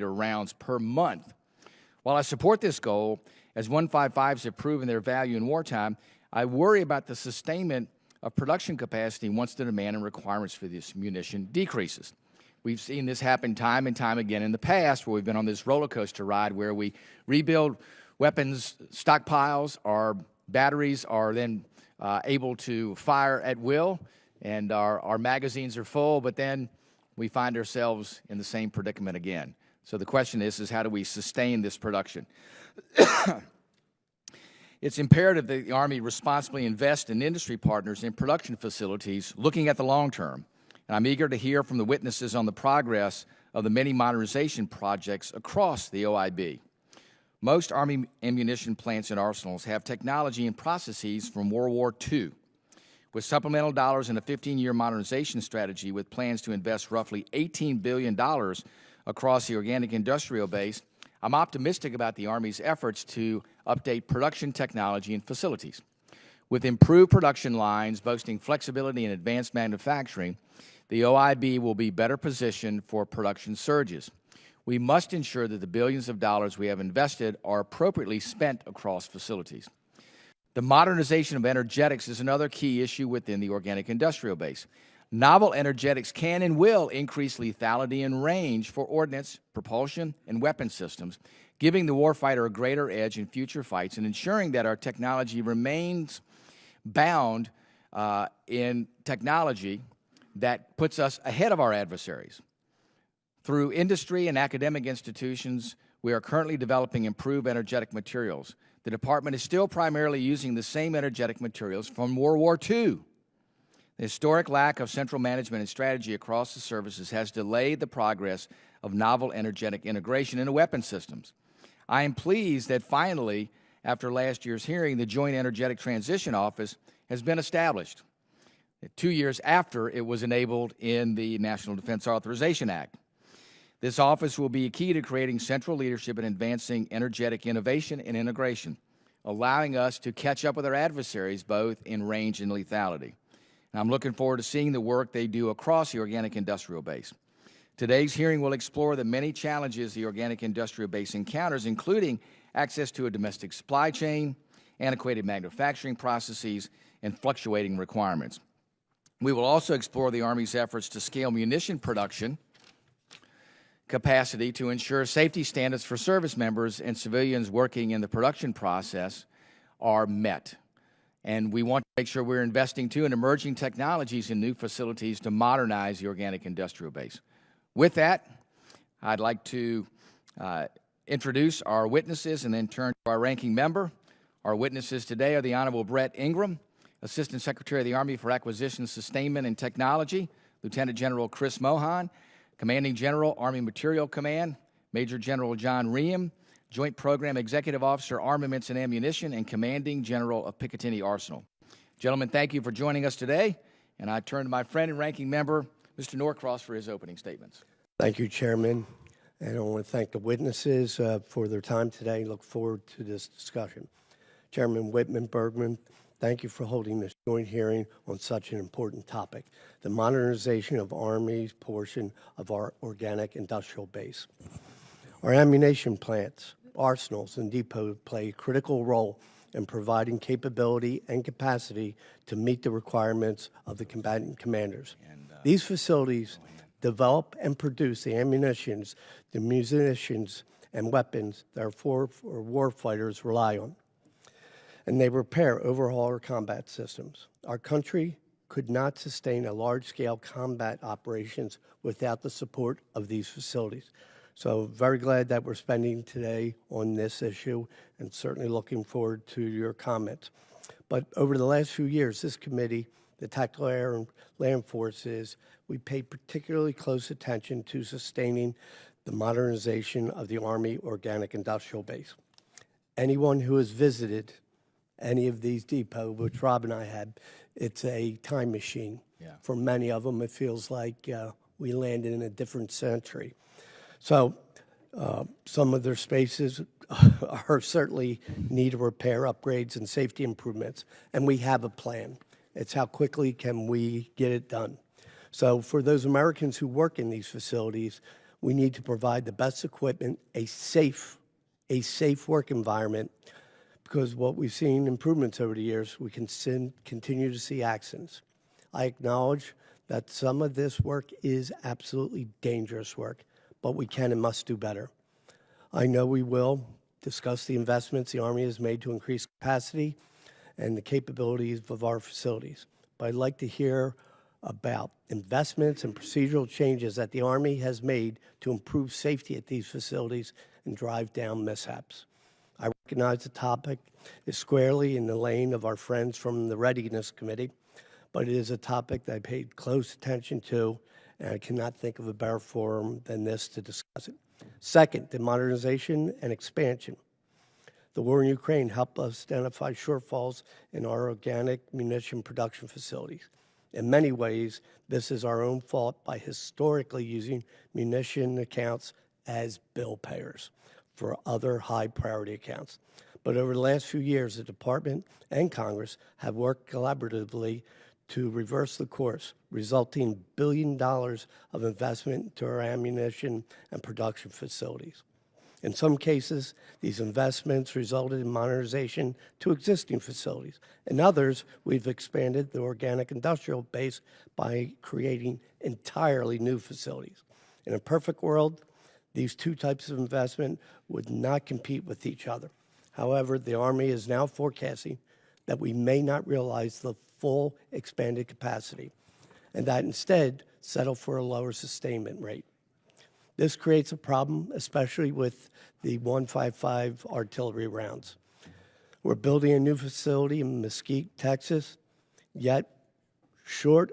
rounds per month. While I support this goal, as 155s have proven their value in wartime, I worry about the sustainment of production capacity once the demand and requirements for this munition decreases. We've seen this happen time and time again in the past, where we've been on this roller coaster ride where we rebuild weapons stockpiles, our batteries are then able to fire at will, and our magazines are full, but then we find ourselves in the same predicament again. So the question is how do we sustain this production? It's imperative that the Army responsibly invest in industry partners in production facilities looking at the long term. And I'm eager to hear from the witnesses on the progress of the many modernization projects across the OIB. Most Army ammunition plants and arsenals have technology and processes from World War II. With supplemental dollars in a 15-year modernization strategy with plans to invest roughly $18 billion across the organic industrial base, I'm optimistic about the Army's efforts to update production technology and facilities. With improved production lines boasting flexibility and advanced manufacturing, the OIB will be better positioned for production surges. We must ensure that the billions of dollars we have invested are appropriately spent across facilities. The modernization of energetics is another key issue within the organic industrial base. Novel energetics can and will increase lethality and range for ordnance, propulsion, and weapon systems, giving the warfighter a greater edge in future fights and ensuring that our technology remains bound in technology that puts us ahead of our adversaries. Through industry and academic institutions, we are currently developing improved energetic materials. The Department is still primarily using the same energetic materials from World War II. The historic lack of central management and strategy across the services has delayed the progress of novel energetic integration into weapon systems. I am pleased that finally, after last year's hearing, the Joint Energetic Transition Office has been established 2 years after it was enabled in the National Defense Authorization Act. This office will be a key to creating central leadership and advancing energetic innovation and integration, allowing us to catch up with our adversaries both in range and lethality. And I'm looking forward to seeing the work they do across the organic industrial base. Today's hearing will explore the many challenges the organic industrial base encounters, including access to a domestic supply chain, antiquated manufacturing processes, and fluctuating requirements. We will also explore the Army's efforts to scale munition production capacity to ensure safety standards for service members and civilians working in the production process are met. And we want to make sure we're investing, too, in emerging technologies and new facilities to modernize the organic industrial base. With that, I'd like to introduce our witnesses and then turn to our ranking member. Our witnesses today are the Honorable Brett Ingram, Assistant Secretary of the Army for Acquisition, Sustainment, and Technology, Lieutenant General Chris Mohan, Commanding General, Army Material Command, Major General John Ream, Joint Program Executive Officer, Armaments and Ammunition, and Commanding General of Picatinny Arsenal. Gentlemen, thank you for joining us today, and I turn to my friend and ranking member, Mr. Norcross, for his opening statements. Thank you, Chairman, and I want to thank the witnesses for their time today. Look forward to this discussion. Chairman Wittman, Bergman, thank you for holding this joint hearing on such an important topic, the modernization of Army's portion of our organic industrial base. Our ammunition plants, arsenals, and depots play a critical role in providing capability and capacity to meet the requirements of the combatant commanders. These facilities develop and produce the ammunitions, the munitions, and weapons that our warfighters rely on. And they repair, overhaul our combat systems. Our country could not sustain a large-scale combat operations without the support of these facilities. So very glad that we're spending today on this issue and certainly looking forward to your comments. But over the last few years, this committee, the Tactical Air and Land Forces, we paid particularly close attention to sustaining the modernization of the Army Organic Industrial Base. Anyone who has visited any of these depots, which Rob and I had, it's a time machine. Yeah. For many of them, it feels like we landed in a different century. So some of their spaces are certainly need repair, upgrades, and safety improvements, and we have a plan. It's how quickly can we get it done. So for those Americans who work in these facilities, We need to provide the best equipment, a safe work environment, because what we've seen improvements over the years, we can continue to see accidents. I acknowledge that some of this work is absolutely dangerous work, but we can and must do better. I know we will discuss the investments the Army has made to increase capacity and the capabilities of our facilities. But I'd like to hear about investments and procedural changes that the Army has made to improve safety at these facilities and drive down mishaps. I recognize the topic is squarely in the lane of our friends from the Readiness Committee, but it is a topic that I paid close attention to, and I cannot think of a better forum than this to discuss it. Second, the modernization and expansion. The war in Ukraine helped us identify shortfalls in our organic munition production facilities. In many ways, this is our own fault by historically using munition accounts as bill payers for other high priority accounts. But over the last few years, the Department and Congress have worked collaboratively to reverse the course, resulting in $1 billion of investment into our ammunition and production facilities. In some cases, these investments resulted in modernization to existing facilities. In others, we've expanded the organic industrial base by creating entirely new facilities. In a perfect world, these two types of investment would not compete with each other. However, the Army is now forecasting that we may not realize the full expanded capacity, and that instead settle for a lower sustainment rate. This creates a problem, especially with the 155 artillery rounds. We're building a new facility in Mesquite, Texas, yet short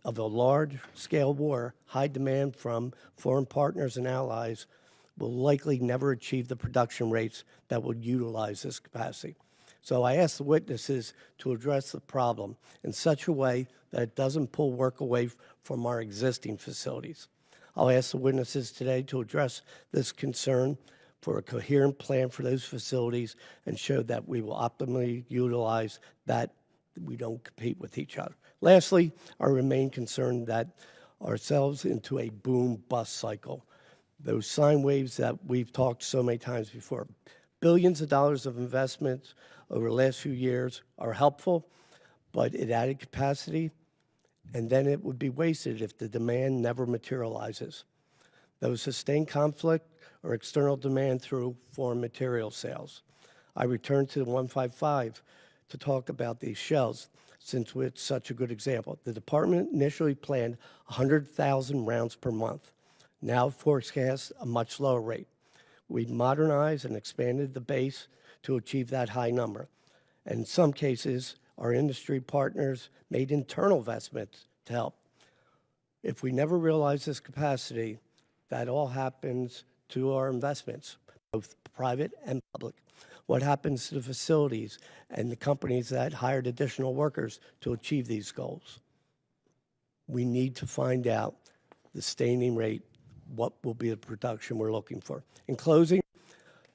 of a large-scale war, high demand from foreign partners and allies will likely never achieve the production rates that would utilize this capacity. So I ask the witnesses to address the problem in such a way that it doesn't pull work away from our existing facilities. I'll ask the witnesses today to address this concern for a coherent plan for those facilities and show that we will optimally utilize that we don't compete with each other. Lastly, I remain concerned that ourselves into a boom-bust cycle. Those sine waves that we've talked so many times before. Billions of dollars of investments over the last few years are helpful, but it added capacity, and then it would be wasted if the demand never materializes. Those sustained conflict or external demand through foreign material sales. I return to the 155 to talk about these shells, since it's such a good example. The department initially planned 100,000 rounds per month, now forecasts a much lower rate. We modernized and expanded the base to achieve that high number. And in some cases, our industry partners made internal investments to help. If we never realize this capacity, that all happens to our investments, both private and public. What happens to the facilities and the companies that hired additional workers to achieve these goals? We need to find out the sustaining rate, what will be the production we're looking for. In closing,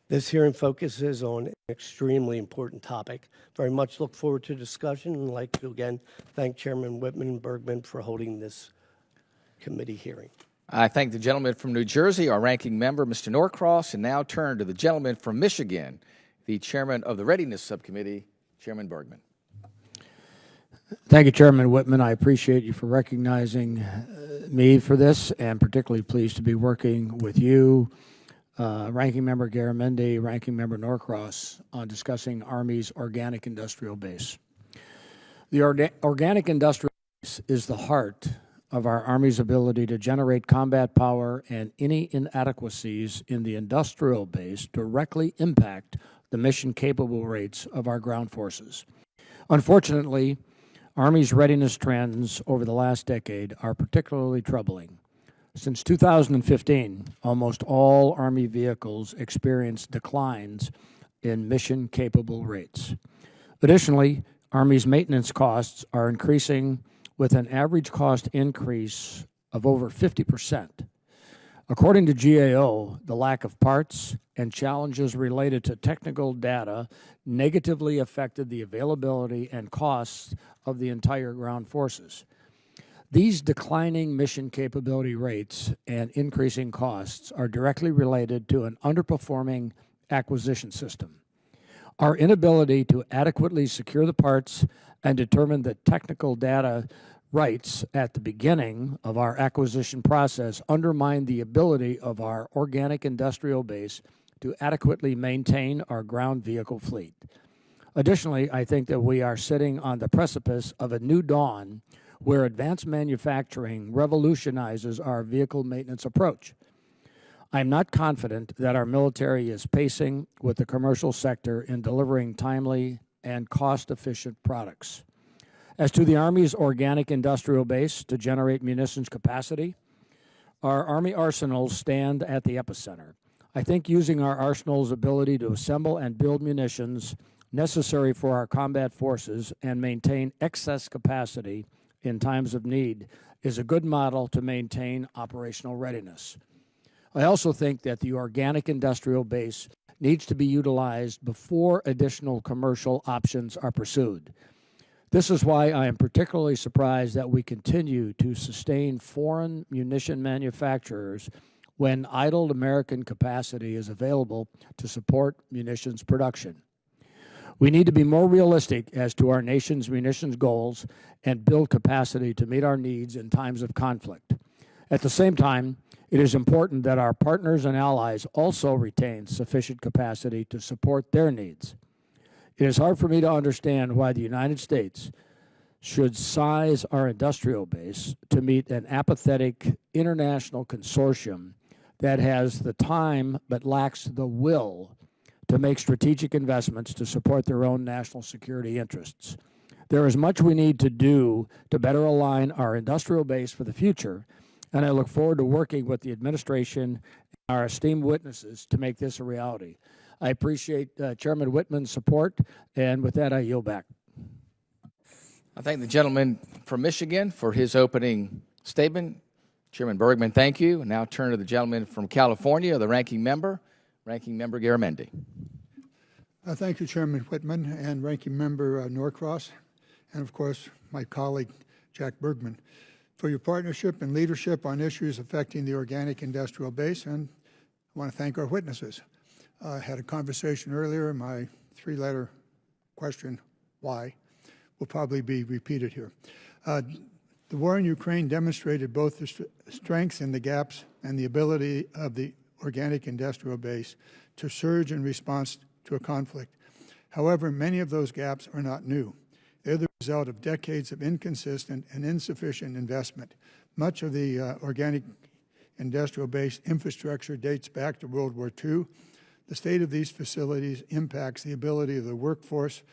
this hearing focuses on an extremely important topic. Very much look forward to discussion and I'd like to again thank Chairman Wittman and Bergman for holding this committee hearing. I thank the gentleman from New Jersey, our ranking member, Mr. Norcross, and now turn to the gentleman from Michigan, the chairman of the Readiness Subcommittee, Chairman Bergman. Thank you, Chairman Wittman. I appreciate you for recognizing me for this, and particularly pleased to be working with you, Ranking Member Garamendi, Ranking Member Norcross, on discussing Army's organic industrial base. The organic industrial base is the heart of our Army's ability to generate combat power, and any inadequacies in the industrial base directly impact the mission-capable rates of our ground forces. Unfortunately, Army's readiness trends over the last decade are particularly troubling. Since 2015, almost all Army vehicles experienced declines in mission-capable rates. Additionally, Army's maintenance costs are increasing with an average cost increase of over 50%. According to GAO, the lack of parts and challenges related to technical data negatively affected the availability and costs of the entire ground forces. These declining mission capability rates and increasing costs are directly related to an underperforming acquisition system. Our inability to adequately secure the parts and determine the technical data rights at the beginning of our acquisition process undermine the ability of our organic industrial base to adequately maintain our ground vehicle fleet. Additionally, I think that we are sitting on the precipice of a new dawn where advanced manufacturing revolutionizes our vehicle maintenance approach. I am not confident that our military is pacing with the commercial sector in delivering timely and cost-efficient products. As to the Army's organic industrial base to generate munitions capacity, our Army arsenals stand at the epicenter. I think using our arsenal's ability to assemble and build munitions necessary for our combat forces and maintain excess capacity in times of need is a good model to maintain operational readiness. I also think that the organic industrial base needs to be utilized before additional commercial options are pursued. This is why I am particularly surprised that we continue to sustain foreign munition manufacturers when idled American capacity is available to support munitions production. We need to be more realistic as to our nation's munitions goals and build capacity to meet our needs in times of conflict. At the same time, it is important that our partners and allies also retain sufficient capacity to support their needs. It is hard for me to understand why the United States should size our industrial base to meet an apathetic international consortium that has the time but lacks the will to make strategic investments to support their own national security interests. There is much we need to do to better align our industrial base for the future, and I look forward to working with the administration and our esteemed witnesses to make this a reality. I appreciate Chairman Wittman's support, and with that, I yield back. I thank the gentleman from Michigan for his opening statement. Chairman Bergman, thank you. Now turn to the gentleman from California, the Ranking Member Garamendi. Thank you, Chairman Wittman and Ranking Member Norcross, and of course, my colleague, Jack Bergman, for your partnership and leadership on issues affecting the organic industrial base, and I want to thank our witnesses. I had a conversation earlier. My three-letter question, why, will probably be repeated here. The war in Ukraine demonstrated both the strengths and the gaps and the ability of the organic industrial base to surge in response to a conflict. However, many of those gaps are not new. They're the result of decades of inconsistent and insufficient investment. Much of the organic industrial base infrastructure dates back to World War II. The state of these facilities impacts the ability of the workforce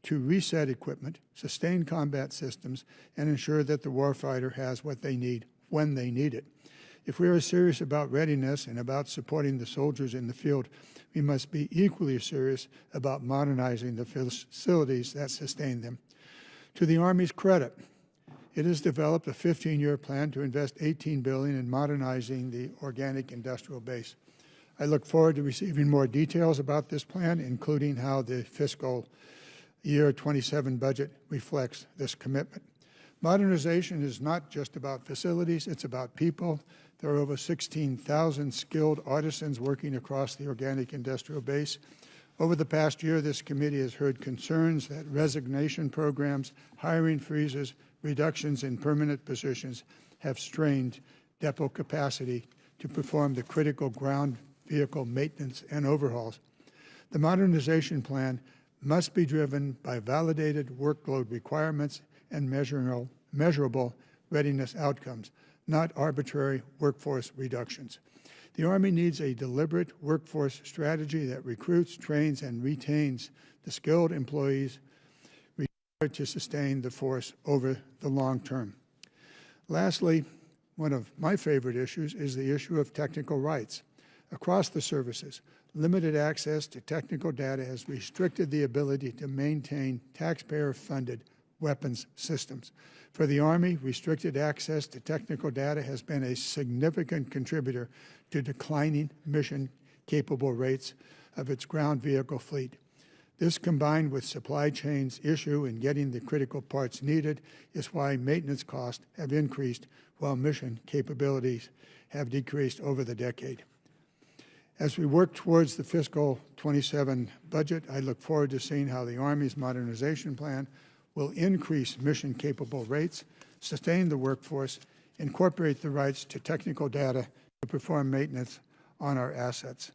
to reset equipment, sustain combat systems, and ensure that the warfighter has what they need when they need it. If we are serious about readiness and about supporting the soldiers in the field, we must be equally serious about modernizing the facilities that sustain them. To the Army's credit, it has developed a 15-year plan to invest $18 billion in modernizing the organic industrial base. I look forward to receiving more details about this plan, including how the fiscal year 27 budget reflects this commitment. Modernization is not just about facilities, it's about people. There are over 16,000 skilled artisans working across the organic industrial base. Over the past year, this committee has heard concerns that resignation programs, hiring freezes, reductions in permanent positions have strained depot capacity to perform the critical ground vehicle maintenance and overhauls. The modernization plan must be driven by validated workload requirements and measurable readiness outcomes, not arbitrary workforce reductions. The Army needs a deliberate workforce strategy that recruits, trains, and retains the skilled employees required to sustain the force over the long term. Lastly, one of my favorite issues is the issue of technical rights. Across the services, limited access to technical data has restricted the ability to maintain taxpayer-funded weapons systems. For the Army, restricted access to technical data has been a significant contributor to declining mission-capable rates of its ground vehicle fleet. This, combined with supply chain's issue in getting the critical parts needed, is why maintenance costs have increased while mission capabilities have decreased over the decade. As we work towards the fiscal 27 budget, I look forward to seeing how the Army's modernization plan will increase mission-capable rates, sustain the workforce, incorporate the rights to technical data to perform maintenance on our assets.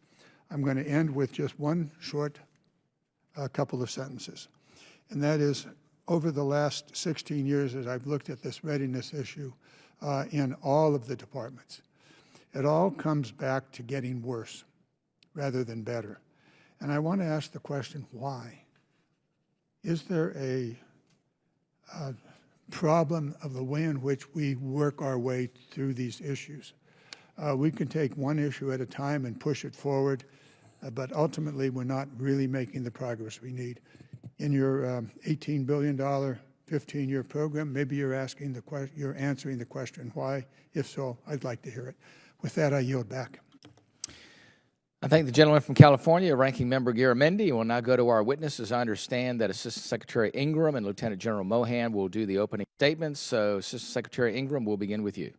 I'm going to end with just one short couple of sentences, and that is, over the last 16 years as I've looked at this readiness issue in all of the departments, it all comes back to getting worse rather than better. And I want to ask the question, why? Is there a problem of the way in which we work our way through these issues? We can take one issue at a time and push it forward, but ultimately we're not really making the progress we need. In your $18 billion 15-year program, maybe you're answering the question why. If so, I'd like to hear it. With that, I yield back. I thank the gentleman from California, Ranking Member Garamendi. We'll now go to our witnesses. I understand that Assistant Secretary Ingram and Lieutenant General Mohan will do the opening statements. So, Assistant Secretary Ingram, we'll begin with you.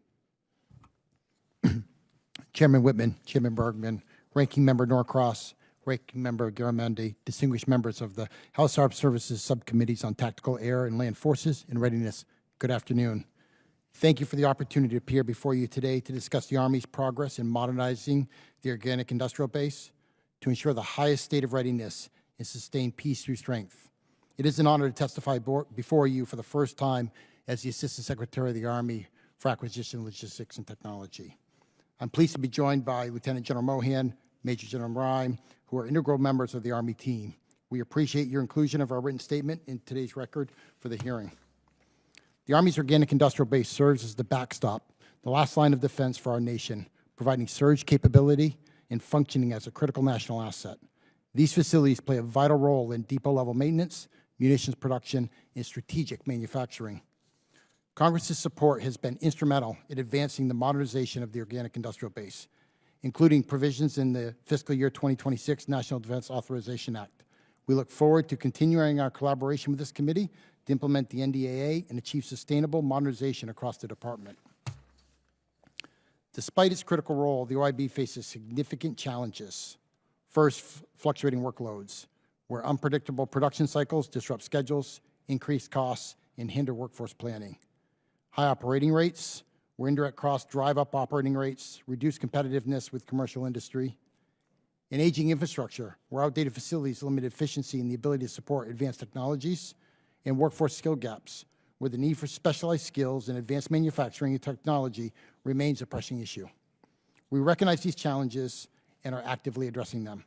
Chairman Wittman, Chairman Bergman, Ranking Member Norcross, Ranking Member Garamendi, distinguished members of the House Armed Services Subcommittees on Tactical Air and Land Forces and Readiness, good afternoon. Thank you for the opportunity to appear before you today to discuss the Army's progress in modernizing the organic industrial base to ensure the highest state of readiness and sustain peace through strength. It is an honor to testify before you for the first time as the Assistant Secretary of the Army for Acquisition, Logistics, and Technology. I'm pleased to be joined by Lieutenant General Mohan, Major General Rhyme, who are integral members of the Army team. We appreciate your inclusion of our written statement in today's record for the hearing. The Army's organic industrial base serves as the backstop, the last line of defense for our nation, providing surge capability and functioning as a critical national asset. These facilities play a vital role in depot-level maintenance, munitions production, and strategic manufacturing. Congress's support has been instrumental in advancing the modernization of the organic industrial base, including provisions in the fiscal year 2026 National Defense Authorization Act. We look forward to continuing our collaboration with this committee to implement the NDAA and achieve sustainable modernization across the department. Despite its critical role, the OIB faces significant challenges. First, fluctuating workloads, where unpredictable production cycles disrupt schedules, increase costs, and hinder workforce planning. High operating rates, where indirect costs drive up operating rates, reduce competitiveness with commercial industry. And aging infrastructure, where outdated facilities limit efficiency and the ability to support advanced technologies. And workforce skill gaps, where the need for specialized skills in advanced manufacturing and technology remains a pressing issue. We recognize these challenges and are actively addressing them.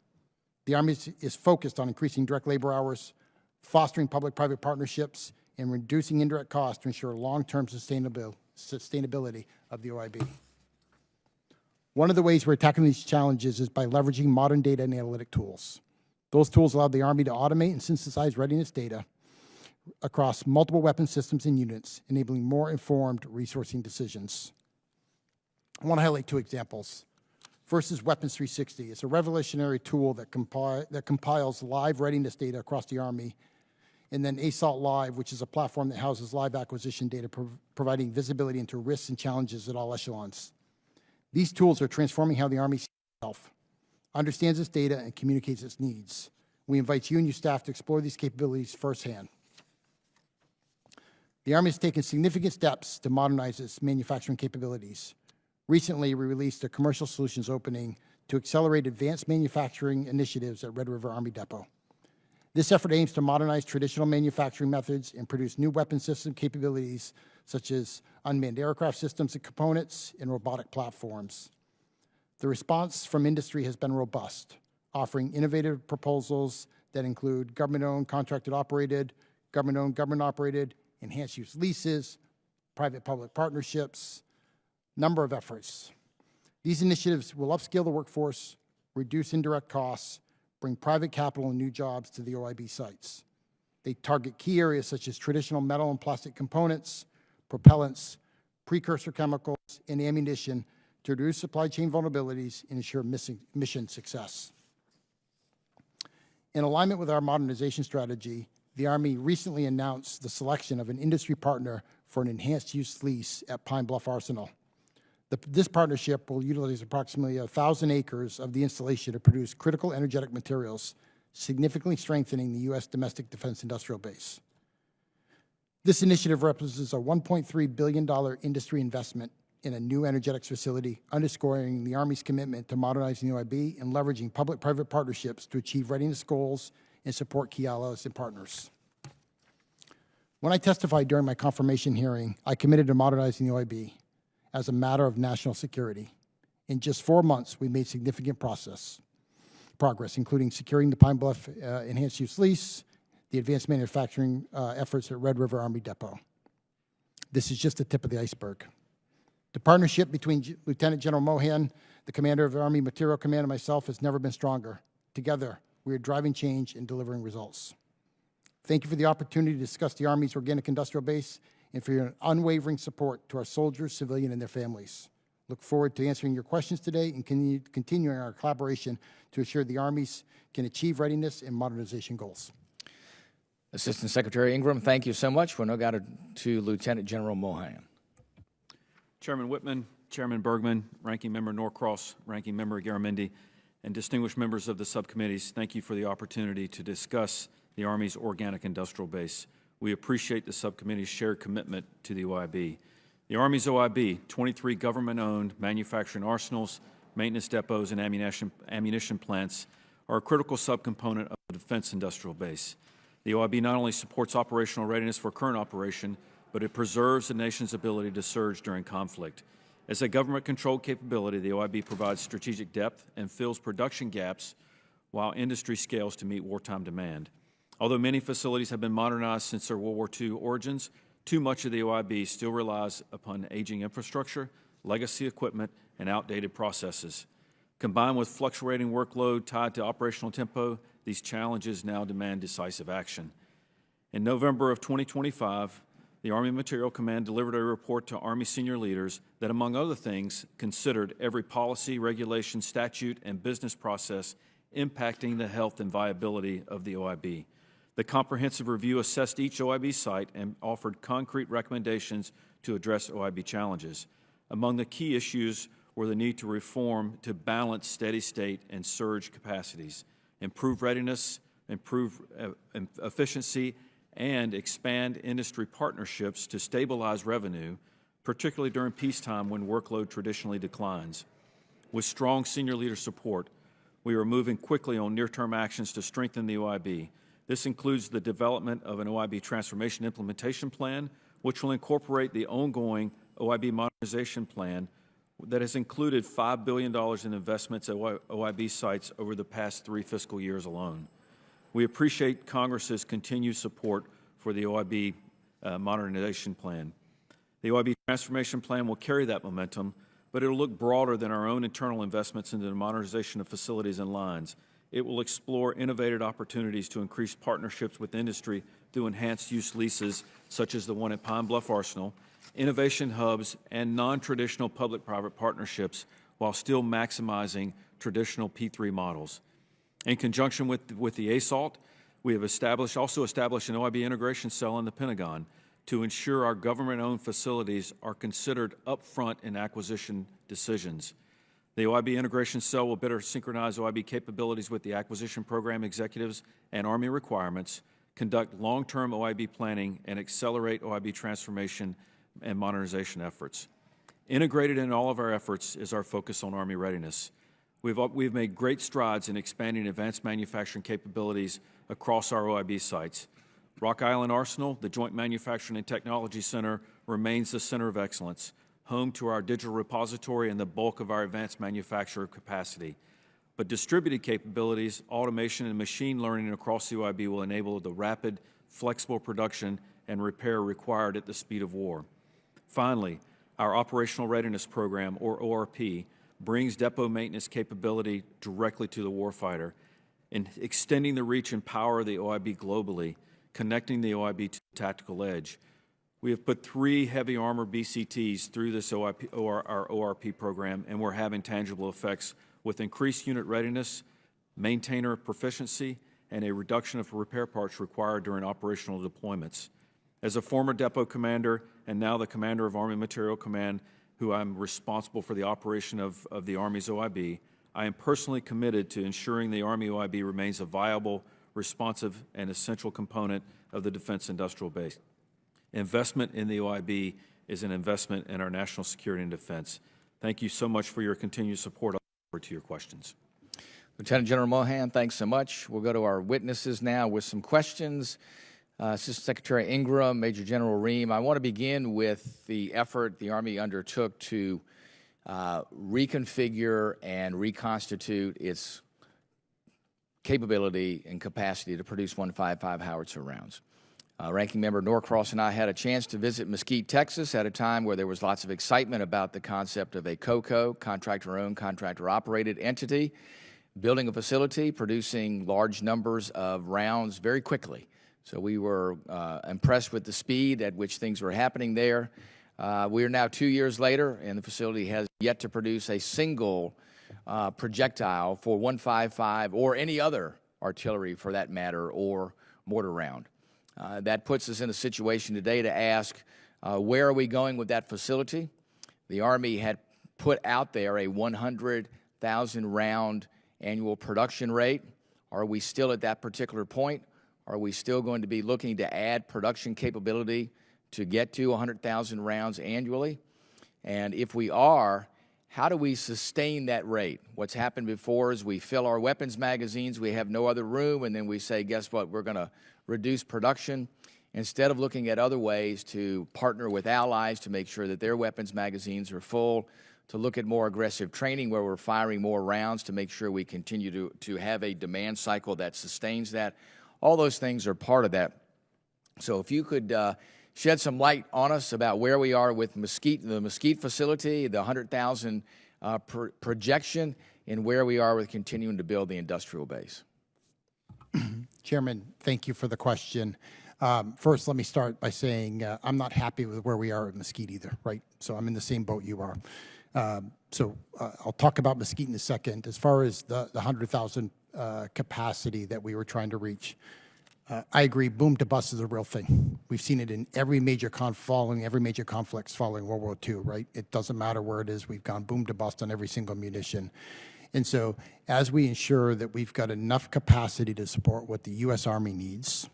The Army is focused on increasing direct labor hours, fostering public-private partnerships, and reducing indirect costs to ensure long-term sustainability of the OIB. One of the ways we're tackling these challenges is by leveraging modern data and analytic tools. Those tools allow the Army to automate and synthesize readiness data across multiple weapon systems and units, enabling more informed resourcing decisions. I want to highlight two examples. First is Weapons 360. It's a revolutionary tool that compiles live readiness data across the Army, and then ASALT Live, which is a platform that houses live acquisition data, providing visibility into risks and challenges at all echelons. These tools are transforming how the Army sees itself, understands its data, and communicates its needs. We invite you and your staff to explore these capabilities firsthand. The Army has taken significant steps to modernize its manufacturing capabilities. Recently, we released a commercial solutions opening to accelerate advanced manufacturing initiatives at Red River Army Depot. This effort aims to modernize traditional manufacturing methods and produce new weapon system capabilities such as unmanned aircraft systems and components and robotic platforms. The response from industry has been robust, offering innovative proposals that include government-owned, contracted-operated, government-owned, government-operated, enhanced use leases, private-public partnerships, number of efforts. These initiatives will upskill the workforce, reduce indirect costs, bring private capital and new jobs to the OIB sites. They target key areas such as traditional metal and plastic components, propellants, precursor chemicals, and ammunition to reduce supply chain vulnerabilities and ensure mission success. In alignment with our modernization strategy, the Army recently announced the selection of an industry partner for an enhanced use lease at Pine Bluff Arsenal. This partnership will utilize approximately 1,000 acres of the installation to produce critical energetic materials, significantly strengthening the U.S. domestic defense industrial base. This initiative represents a $1.3 billion industry investment in a new energetics facility, underscoring the Army's commitment to modernizing the OIB and leveraging public-private partnerships to achieve readiness goals and support key allies and partners. When I testified during my confirmation hearing, I committed to modernizing the OIB as a matter of national security. In just 4 months, we made significant progress, including securing the Pine Bluff enhanced use lease, the advanced manufacturing efforts at Red River Army Depot. This is just the tip of the iceberg. The partnership between Lieutenant General Mohan, the commander of the Army Material Command, and myself has never been stronger. Together, we are driving change and delivering results. Thank you for the opportunity to discuss the Army's organic industrial base and for your unwavering support to our soldiers, civilians, and their families. Look forward to answering your questions today and continuing our collaboration to ensure the Armies can achieve readiness and modernization goals. Assistant Secretary Ingram, thank you so much. We'll now go to Lieutenant General Mohan. Chairman Wittman, Chairman Bergman, Ranking Member Norcross, Ranking Member Garamendi, and distinguished members of the subcommittees, thank you for the opportunity to discuss the Army's organic industrial base. We appreciate the subcommittee's shared commitment to the OIB. The Army's OIB, 23 government-owned manufacturing arsenals, maintenance depots, and ammunition plants are a critical subcomponent of the defense industrial base. The OIB not only supports operational readiness for current operation, but it preserves the nation's ability to surge during conflict. As a government-controlled capability, the OIB provides strategic depth and fills production gaps while industry scales to meet wartime demand. Although many facilities have been modernized since their World War II origins, too much of the OIB still relies upon aging infrastructure, legacy equipment, and outdated processes. Combined with fluctuating workload tied to operational tempo, these challenges now demand decisive action. In November of 2025, the Army Material Command delivered a report to Army senior leaders that, among other things, considered every policy, regulation, statute, and business process impacting the health and viability of the OIB. The comprehensive review assessed each OIB site and offered concrete recommendations to address OIB challenges. Among the key issues were the need to reform to balance steady state and surge capacities, improve readiness, improve efficiency, and expand industry partnerships to stabilize revenue, particularly during peacetime when workload traditionally declines. With strong senior leader support, we are moving quickly on near-term actions to strengthen the OIB. This includes the development of an OIB transformation implementation plan, which will incorporate the ongoing OIB modernization plan that has included $5 billion in investments at OIB sites over the past 3 fiscal years alone. We appreciate Congress's continued support for the OIB modernization plan. The OIB transformation plan will carry that momentum, but it will look broader than our own internal investments into the modernization of facilities and lines. It will explore innovative opportunities to increase partnerships with industry through enhanced use leases, such as the one at Pine Bluff Arsenal, innovation hubs, and non-traditional public-private partnerships, while still maximizing traditional P3 models. In conjunction with the ASALT, we have also established an OIB integration cell in the Pentagon to ensure our government-owned facilities are considered upfront in acquisition decisions. The OIB integration cell will better synchronize OIB capabilities with the acquisition program executives and Army requirements, conduct long-term OIB planning, and accelerate OIB transformation and modernization efforts. Integrated in all of our efforts is our focus on Army readiness. We've made great strides in expanding advanced manufacturing capabilities across our OIB sites. Rock Island Arsenal, the Joint Manufacturing and Technology Center, remains the center of excellence, home to our digital repository and the bulk of our advanced manufacturer capacity. But distributed capabilities, automation, and machine learning across the OIB will enable the rapid, flexible production and repair required at the speed of war. Finally, our Operational Readiness Program, or ORP, brings depot maintenance capability directly to the warfighter, and extending the reach and power of the OIB globally, connecting the OIB to the tactical edge. We have put 3 heavy armor BCTs through this our ORP program, and we're having tangible effects with increased unit readiness, maintainer proficiency, and a reduction of repair parts required during operational deployments. As a former depot commander and now the commander of Army Material Command, who I'm responsible for the operation of the Army's OIB, I am personally committed to ensuring the Army OIB remains a viable, responsive, and essential component of the defense industrial base. Investment in the OIB is an investment in our national security and defense. Thank you so much for your continued support. I look forward to your questions. Lieutenant General Mohan, thanks so much. We'll go to our witnesses now with some questions. Assistant Secretary Ingram, Major General Ream, I want to begin with the effort the Army undertook to reconfigure and reconstitute its capability and capacity to produce 155 howitzer rounds. Ranking Member Norcross and I had a chance to visit Mesquite, Texas, at a time where there was lots of excitement about the concept of a COCO, contractor-owned, contractor-operated entity, building a facility, producing large numbers of rounds very quickly. So we were impressed with the speed at which things were happening there. We are now 2 years later, and the facility has yet to produce a single projectile for 155 or any other artillery, for that matter, or mortar round. That puts us in a situation today to ask, where are we going with that facility? The Army had put out there a 100,000 round annual production rate. Are we still at that particular point? Are we still going to be looking to add production capability to get to 100,000 rounds annually? And if we are, how do we sustain that rate? What's happened before is we fill our weapons magazines, we have no other room, and then we say, guess what, we're going to reduce production. Instead of looking at other ways to partner with allies to make sure that their weapons magazines are full, to look at more aggressive training where we're firing more rounds to make sure we continue to have a demand cycle that sustains that. All those things are part of that. So if you could shed some light on us about where we are with Mesquite, the Mesquite facility, the 100,000 projection, and where we are with continuing to build the industrial base. Chairman, thank you for the question. First, let me start by saying I'm not happy with where we are at Mesquite either, right? So I'm in the same boat you are. I'll talk about Mesquite in a second. As far as the 100,000 capacity that we were trying to reach, I agree, boom to bust is a real thing. We've seen it in every major every major conflicts following World War II, right? It doesn't matter where it is. We've gone boom to bust on every single munition. And so as we ensure that we've got enough capacity to support what the U.S. Army needs,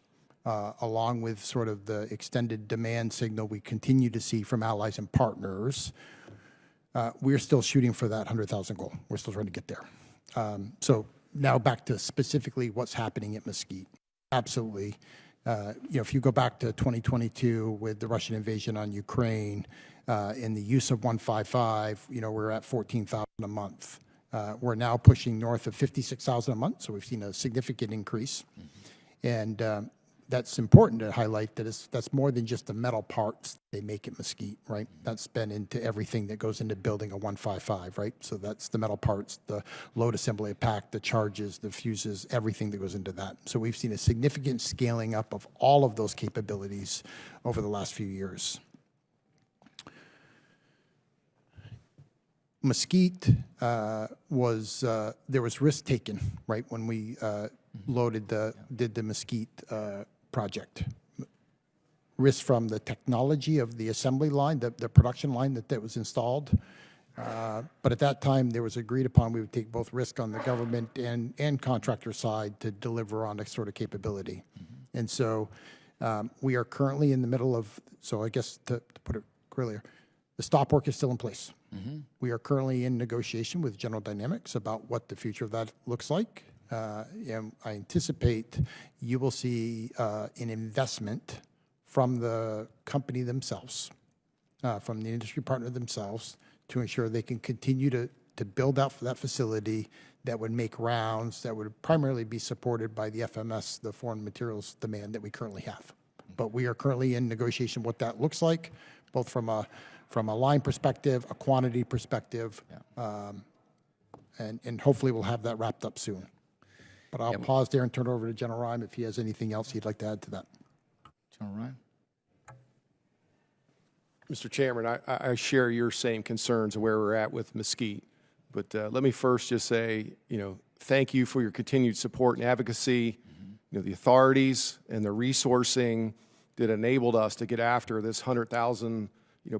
along with sort of the extended demand signal we continue to see from allies and partners, we're still shooting for that 100,000 goal. We're still trying to get there. So now back to specifically what's happening at Mesquite. Absolutely. If you go back to 2022 with the Russian invasion on Ukraine and the use of 155, we're at 14,000 a month. We're now pushing north of 56,000 a month, so we've seen a significant increase. And that's important to highlight that that's more than just the metal parts they make at Mesquite, right? That's been into everything that goes into building a 155, right? So that's the metal parts, the load assembly pack, the charges, the fuses, everything that goes into that. So we've seen a significant scaling up of all of those capabilities over the last few years. Mesquite there was risk taken, right, when we did the Mesquite project. Risk from the technology of the assembly line, the production line that was installed. But at that time, there was agreed upon we would take both risk on the government and contractor side to deliver on a sort of capability. And so we are currently in the middle of, so I guess to put it clearly, the stop work is still in place. We are currently in negotiation with General Dynamics about what the future of that looks like. And I anticipate you will see an investment from the company themselves, from the industry partner themselves, to ensure they can continue to build out for that facility that would make rounds that would primarily be supported by the FMS, the foreign materials demand that we currently have. But we are currently in negotiation what that looks like, both from a line perspective, a quantity perspective, and hopefully we'll have that wrapped up soon. But I'll pause there and turn it over to General Rime if he has anything else he'd like to add to that. General Rime? Mr. Chairman, I share your same concerns of where we're at with Mesquite. But let me first just say, thank you for your continued support and advocacy. the authorities and the resourcing that enabled us to get after this 100,000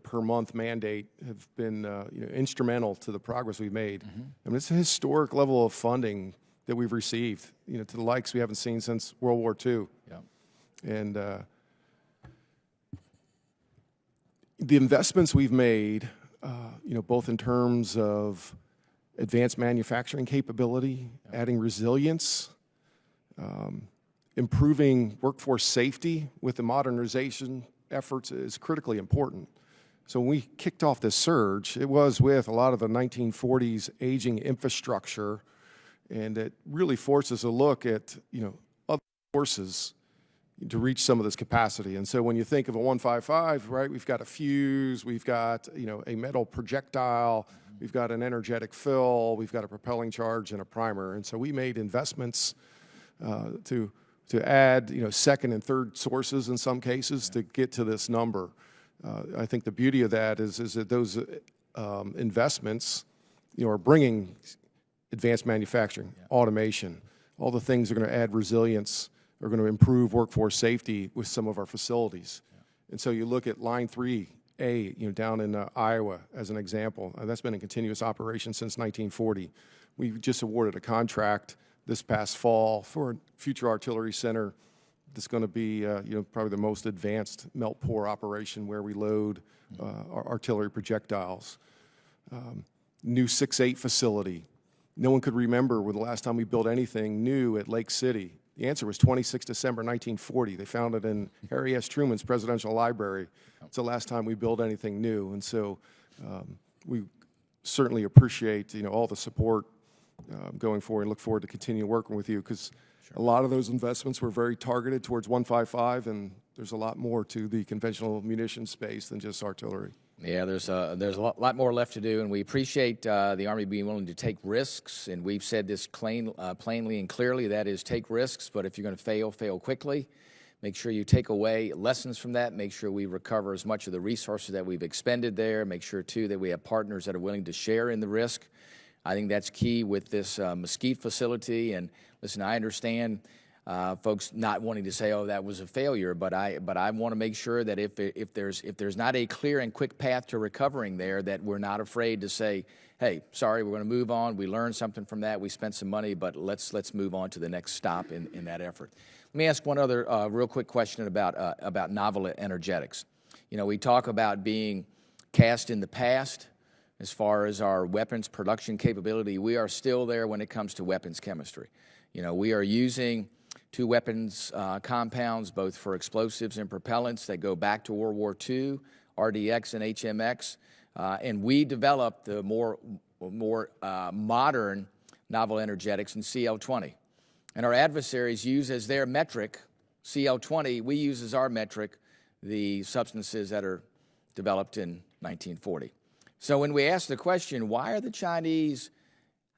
per month mandate have been instrumental to the progress we've made. I mean, it's a historic level of funding that we've received, to the likes we haven't seen since World War II. Yeah. And the investments we've made, both in terms of advanced manufacturing capability, adding resilience, improving workforce safety with the modernization efforts is critically important. So when we kicked off this surge, it was with a lot of the 1940s aging infrastructure, and it really forced us to look at, other sources to reach some of this capacity. And so when you think of a 155, right, we've got a fuse, we've got, a metal projectile, we've got an energetic fill, we've got a propelling charge and a primer. And so we made investments to add, second and third sources in some cases to get to this number. I think the beauty of that is that those investments, are bringing advanced manufacturing, automation, all the things that are going to add resilience, are going to improve workforce safety with some of our facilities. And so you look at Line 3A, down in Iowa as an example. That's been in continuous operation since 1940. We just awarded a contract this past fall for a future artillery center that's going to be, probably the most advanced melt pour operation where we load our artillery projectiles. New 6-8 facility. No one could remember when the last time we built anything new at Lake City. The answer was 26 December 1940. They found it in Harry S. Truman's Presidential Library. It's the last time we built anything new. And so we certainly appreciate, all the support going forward and look forward to continue working with you, because a lot of those investments were very targeted towards 155, and there's a lot more to the conventional munition space than just artillery. Yeah, there's a lot more left to do, and we appreciate the Army being willing to take risks, and we've said this plainly and clearly, that is, take risks, but if you're going to fail quickly. Make sure you take away lessons from that. Make sure we recover as much of the resources that we've expended there. Make sure, too, that we have partners that are willing to share in the risk. I think that's key with this Mesquite facility, and listen, I understand folks not wanting to say, "Oh, that was a failure," but I want to make sure that if there's not a clear and quick path to recovering there, that we're not afraid to say, "Hey, sorry, we're going to move on. We learned something from that. We spent some money, but let's move on to the next stop in that effort." Let me ask one other real quick question about novel energetics. We talk about being cast in the past as far as our weapons production capability. We are still there when it comes to weapons chemistry. We are using two weapons compounds, both for explosives and propellants, that go back to World War II, RDX and HMX, and we developed the more modern novel energetics in CL-20. And our adversaries use as their metric CL-20, we use as our metric the substances that are developed in 1940. So when we ask the question, why are the Chinese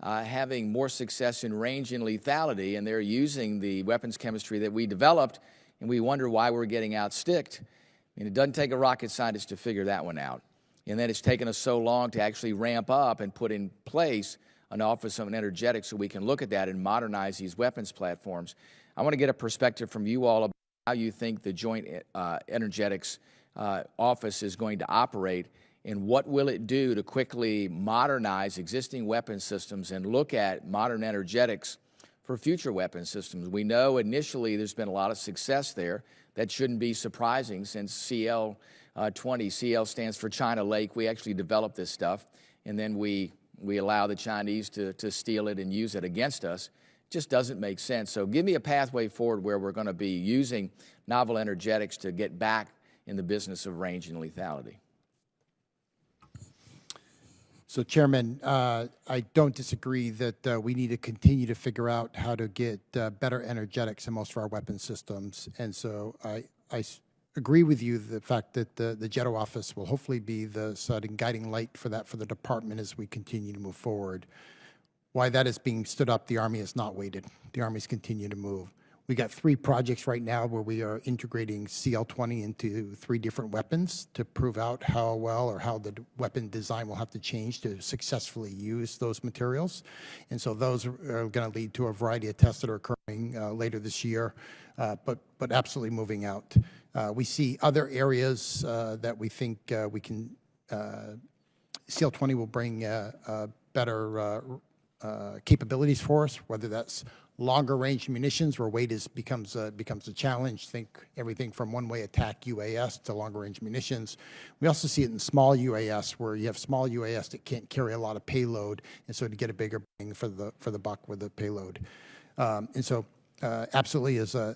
having more success in range and lethality, and they're using the weapons chemistry that we developed, and we wonder why we're getting outsticked? It doesn't take a rocket scientist to figure that one out. And then it's taken us so long to actually ramp up and put in place an Office of Energetics so we can look at that and modernize these weapons platforms. I want to get a perspective from you all about how you think the Joint Energetics Office is going to operate, and what will it do to quickly modernize existing weapon systems and look at modern energetics for future weapon systems. We know initially there's been a lot of success there. That shouldn't be surprising since CL-20, CL stands for China Lake. We actually developed this stuff, and then we allow the Chinese to steal it and use it against us. It just doesn't make sense. So give me a pathway forward where we're going to be using novel energetics to get back in the business of range and lethality. So, Chairman, I don't disagree that we need to continue to figure out how to get better energetics in most of our weapon systems. And so I agree with you, the fact that the JETO office will hopefully be the guiding light for that for the department as we continue to move forward. Why that is being stood up, the Army has not waited. The Army's continue to move. We got 3 projects right now where we are integrating CL-20 into 3 different weapons to prove out how well or how the weapon design will have to change to successfully use those materials. And so those are going to lead to a variety of tests that are occurring later this year, but absolutely moving out. We see other areas that we think we can, CL-20 will bring better capabilities for us, whether that's longer range munitions where weight becomes a challenge. Think everything from one-way attack UAS to longer range munitions. We also see it in small UAS where you have small UAS that can't carry a lot of payload, and so to get a bigger bang for the buck with the payload. And so absolutely as a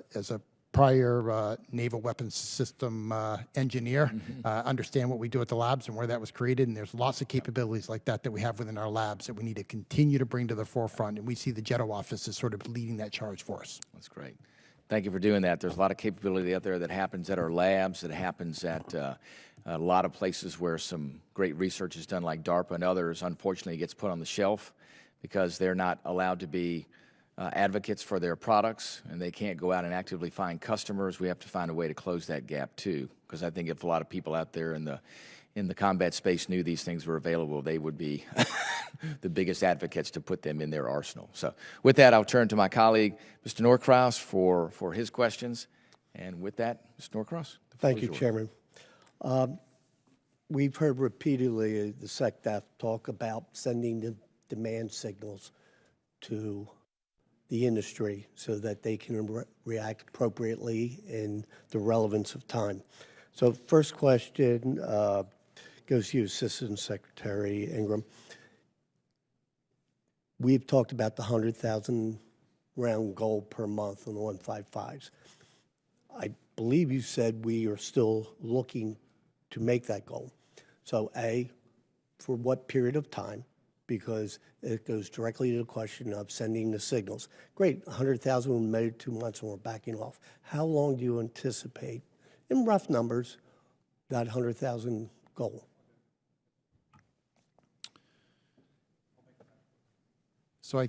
prior naval weapons system engineer, understand what we do at the labs and where that was created, and there's lots of capabilities like that we have within our labs that we need to continue to bring to the forefront, and we see the JETO office as sort of leading that charge for us. That's great. Thank you for doing that. There's a lot of capability out there that happens at our labs, that happens at a lot of places where some great research is done, like DARPA and others. Unfortunately, it gets put on the shelf because they're not allowed to be advocates for their products, and they can't go out and actively find customers. We have to find a way to close that gap too, because I think if a lot of people out there in the combat space knew these things were available, they would be the biggest advocates to put them in their arsenal. So with that, I'll turn to my colleague, Mr. Norcross, for his questions. And with that, Mr. Norcross. Thank you, Chairman. We've heard repeatedly the SecDef talk about sending the demand signals to the industry so that they can react appropriately in the relevance of time. So first question goes to you, Assistant Secretary Ingram. We've talked about the 100,000 round goal per month on the 155s. I believe you said we are still looking to make that goal. So A, for what period of time? Because it goes directly to the question of sending the signals. Great, 100,000, we made it 2 months and we're backing off. How long do you anticipate, in rough numbers, that 100,000 goal? So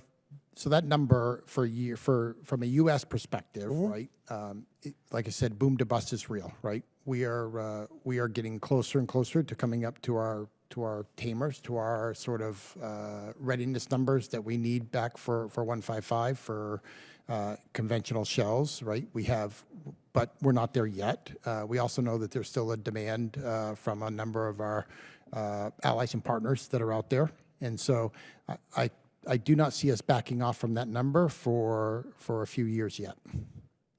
that number from a U.S. perspective, right? Like I said, boom to bust is real, right? We are getting closer and closer to coming up to our tamers, to our sort of readiness numbers that we need back for 155 for conventional shells, right? But we're not there yet. We also know that there's still a demand from a number of our allies and partners that are out there, and so I do not see us backing off from that number for a few years yet.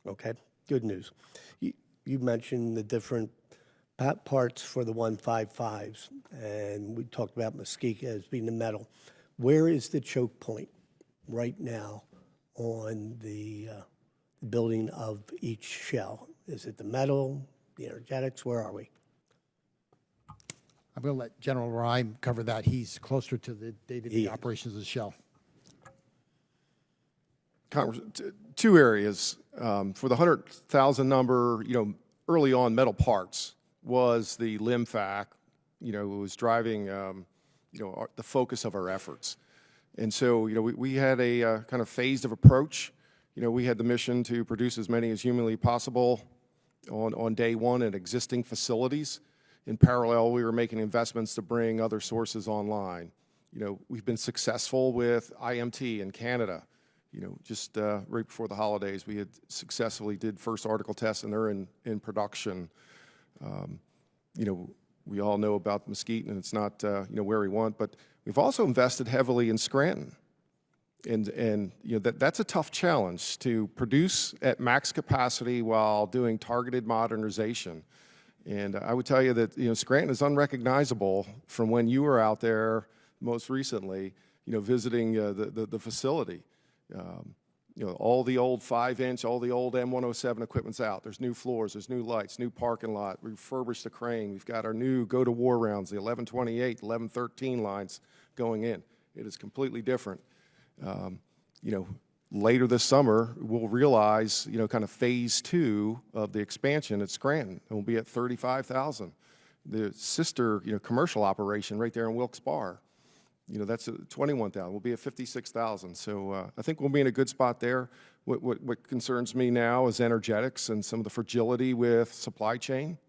Okay, good news. You mentioned the different parts for the 155s, and we talked about Mesquite as being the metal. Where is the choke point right now on the building of each shell? Is it the metal, the energetics? Where are we? I'm going to let General Rhyme cover that. He's closer to the day-to-day operations of the shell. Two areas. For the 100,000 number, early on, metal parts was the LIMFAC, it was driving, the focus of our efforts. And so, we had a kind of phased of approach. We had the mission to produce as many as humanly possible on day one at existing facilities. In parallel, we were making investments to bring other sources online. We've been successful with IMT in Canada. Just right before the holidays, we had successfully did first article tests, and they're in production. We all know about Mesquite, and it's not where we want, but we've also invested heavily in Scranton, and that's a tough challenge to produce at max capacity while doing targeted modernization. And I would tell you that Scranton is unrecognizable from when you were out there most recently, visiting the facility. All the old 5-inch, all the old M107 equipment's out. There's new floors, there's new lights, new parking lot. We refurbished the crane. We've got our new go-to-war rounds, the 1128, 1113 lines going in. It is completely different. Later this summer, we'll realize, kind of phase 2 of the expansion at Scranton, and we'll be at 35,000. The sister, commercial operation right there in Wilkes Barre, that's at 21,000. We'll be at 56,000. So I think we'll be in a good spot there. What concerns me now is energetics and some of the fragility with supply chain,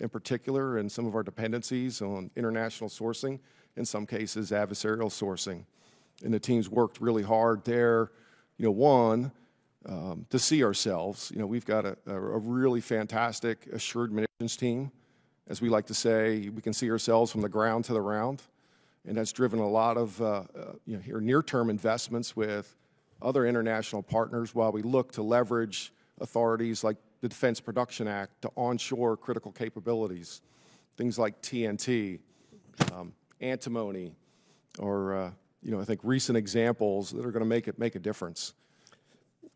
in particular, and some of our dependencies on international sourcing, in some cases adversarial sourcing. And the team's worked really hard there. One, to see ourselves. You know, we've got a really fantastic assured munitions team. As we like to say, we can see ourselves from the ground to the round, and that's driven a lot of here near-term investments with other international partners while we look to leverage authorities like the Defense Production Act to onshore critical capabilities, things like TNT, antimony, or I think recent examples that are going to make a difference.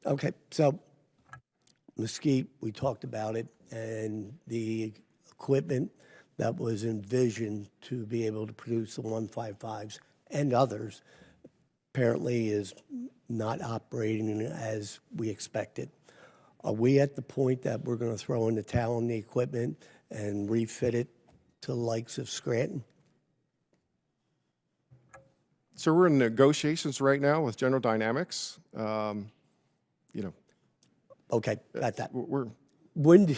Okay, so Mesquite, we talked about it, and the equipment that was envisioned to be able to produce the 155s and others apparently is not operating as we expected. Are we at the point that we're going to throw in the towel on the equipment and refit it to the likes of Scranton? So we're in negotiations right now with General Dynamics. Okay, got that. We're When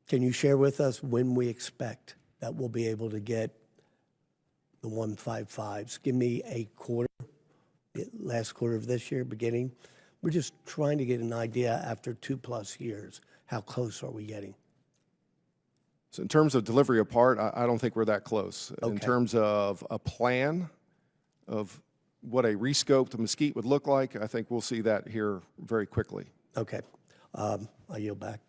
can you share with us when we expect that we'll be able to get the 155s? Give me a quarter, last quarter of this year, beginning. We're just trying to get an idea after 2+ years. How close are we getting? So in terms of delivery of part, I don't think we're that close. In Okay. terms of a plan of what a rescoped Mesquite would look like, I think we'll see that here very quickly. Okay, I yield back.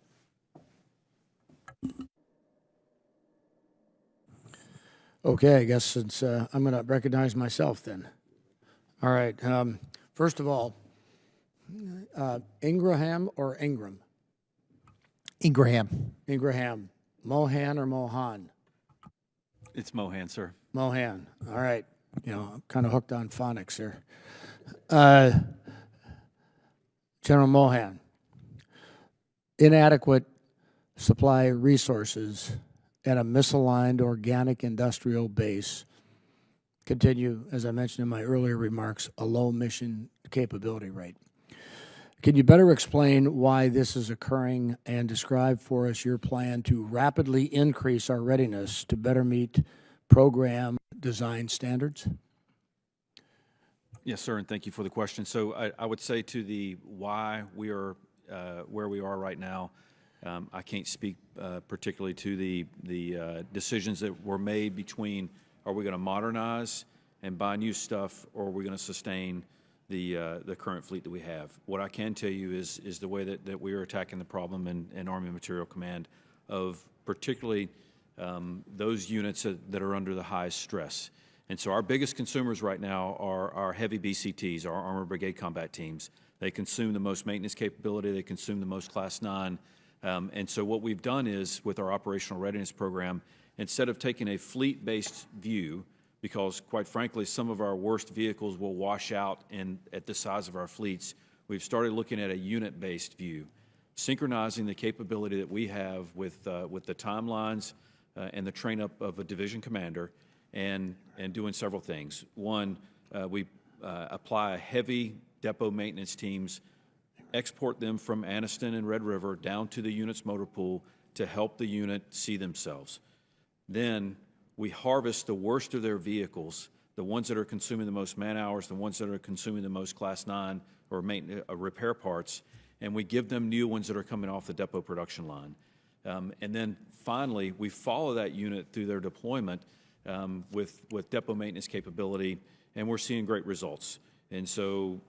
Okay, I guess since I'm going to recognize myself then. All right. First of all, Ingraham or Ingram? Ingraham. Ingraham. Mohan or Mohan? It's Mohan, sir. Mohan. All right. I'm kind of hooked on phonics here. General Mohan, inadequate supply resources and a misaligned organic industrial base continue, as I mentioned in my earlier remarks, a low mission capability rate. Can you better explain why this is occurring and describe for us your plan to rapidly increase our readiness to better meet program design standards? Yes, sir, and thank you for the question. So I would say to the why we are where we are right now, I can't speak particularly to the decisions that were made between are we going to modernize and buy new stuff, or are we going to sustain the current fleet that we have. What I can tell you is the way that we are attacking the problem in Army Material Command of particularly those units that are under the highest stress. And so our biggest consumers right now are our heavy BCTs, our Armored Brigade Combat Teams. They consume the most maintenance capability. They consume the most Class 9. And so what we've done is, with our Operational Readiness Program, instead of taking a fleet-based view, because quite frankly, some of our worst vehicles will wash out at the size of our fleets, we've started looking at a unit-based view, synchronizing the capability that we have with the timelines and the train-up of a division commander, and doing several things. One, we apply heavy depot maintenance teams, export them from Anniston and Red River down to the unit's motor pool to help the unit see themselves. Then we harvest the worst of their vehicles, the ones that are consuming the most man hours, the ones that are consuming the most Class 9 or repair parts, and we give them new ones that are coming off the depot production line. And then finally, we follow that unit through their deployment with depot maintenance capability, and we're seeing great results. And so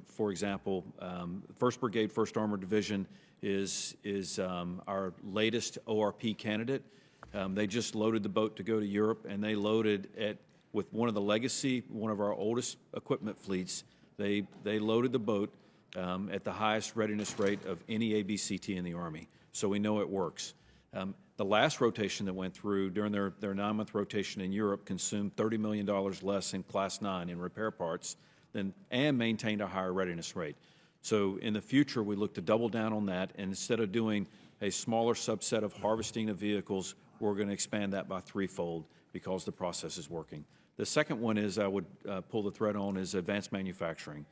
for example, 1st Brigade, 1st Armored Division is our latest ORP candidate. They just loaded the boat to go to Europe, and they loaded with one of the legacy, one of our oldest equipment fleets. They loaded the boat at the highest readiness rate of any ABCT in the Army. So we know it works. The last rotation that went through during their 9-month rotation in Europe consumed $30 million less in Class 9 in repair parts and maintained a higher readiness rate. So in the future, we look to double down on that, and instead of doing a smaller subset of harvesting of vehicles, we're going to expand that by threefold because the process is working. The second one is I would pull the thread on is advanced manufacturing.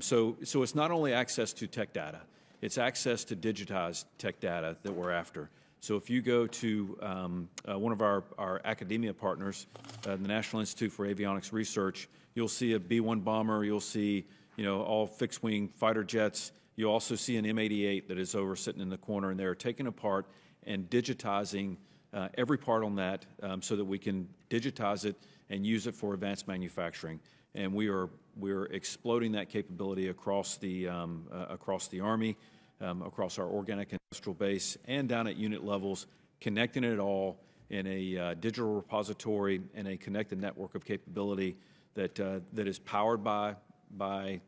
So it's not only access to tech data, it's access to digitized tech data that we're after. So if you go to one of our academia partners, the National Institute for Avionics Research, you'll see a B-1 bomber, you'll see all fixed-wing fighter jets. You also see an M88 that is over sitting in the corner, and they're taken apart and digitizing every part on that so that we can digitize it and use it for advanced manufacturing. And we're exploding that capability across the Army, across our organic industrial base, and down at unit levels, connecting it all in a digital repository and a connected network of capability that is powered by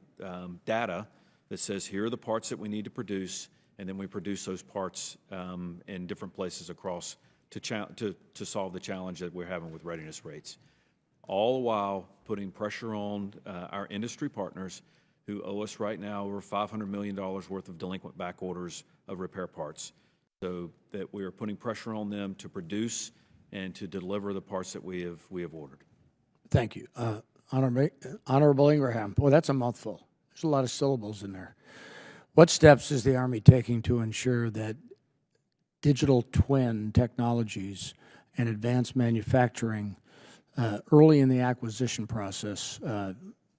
data that says here are the parts that we need to produce, and then we produce those parts in different places across to solve the challenge that we're having with readiness rates. All the while putting pressure on our industry partners who owe us right now over $500 million worth of delinquent back orders of repair parts, so that we are putting pressure on them to produce and to deliver the parts that we have ordered. Thank you. Honorable Ingraham. Boy, that's a mouthful. There's a lot of syllables in there. What steps is the Army taking to ensure that digital twin technologies and advanced manufacturing early in the acquisition process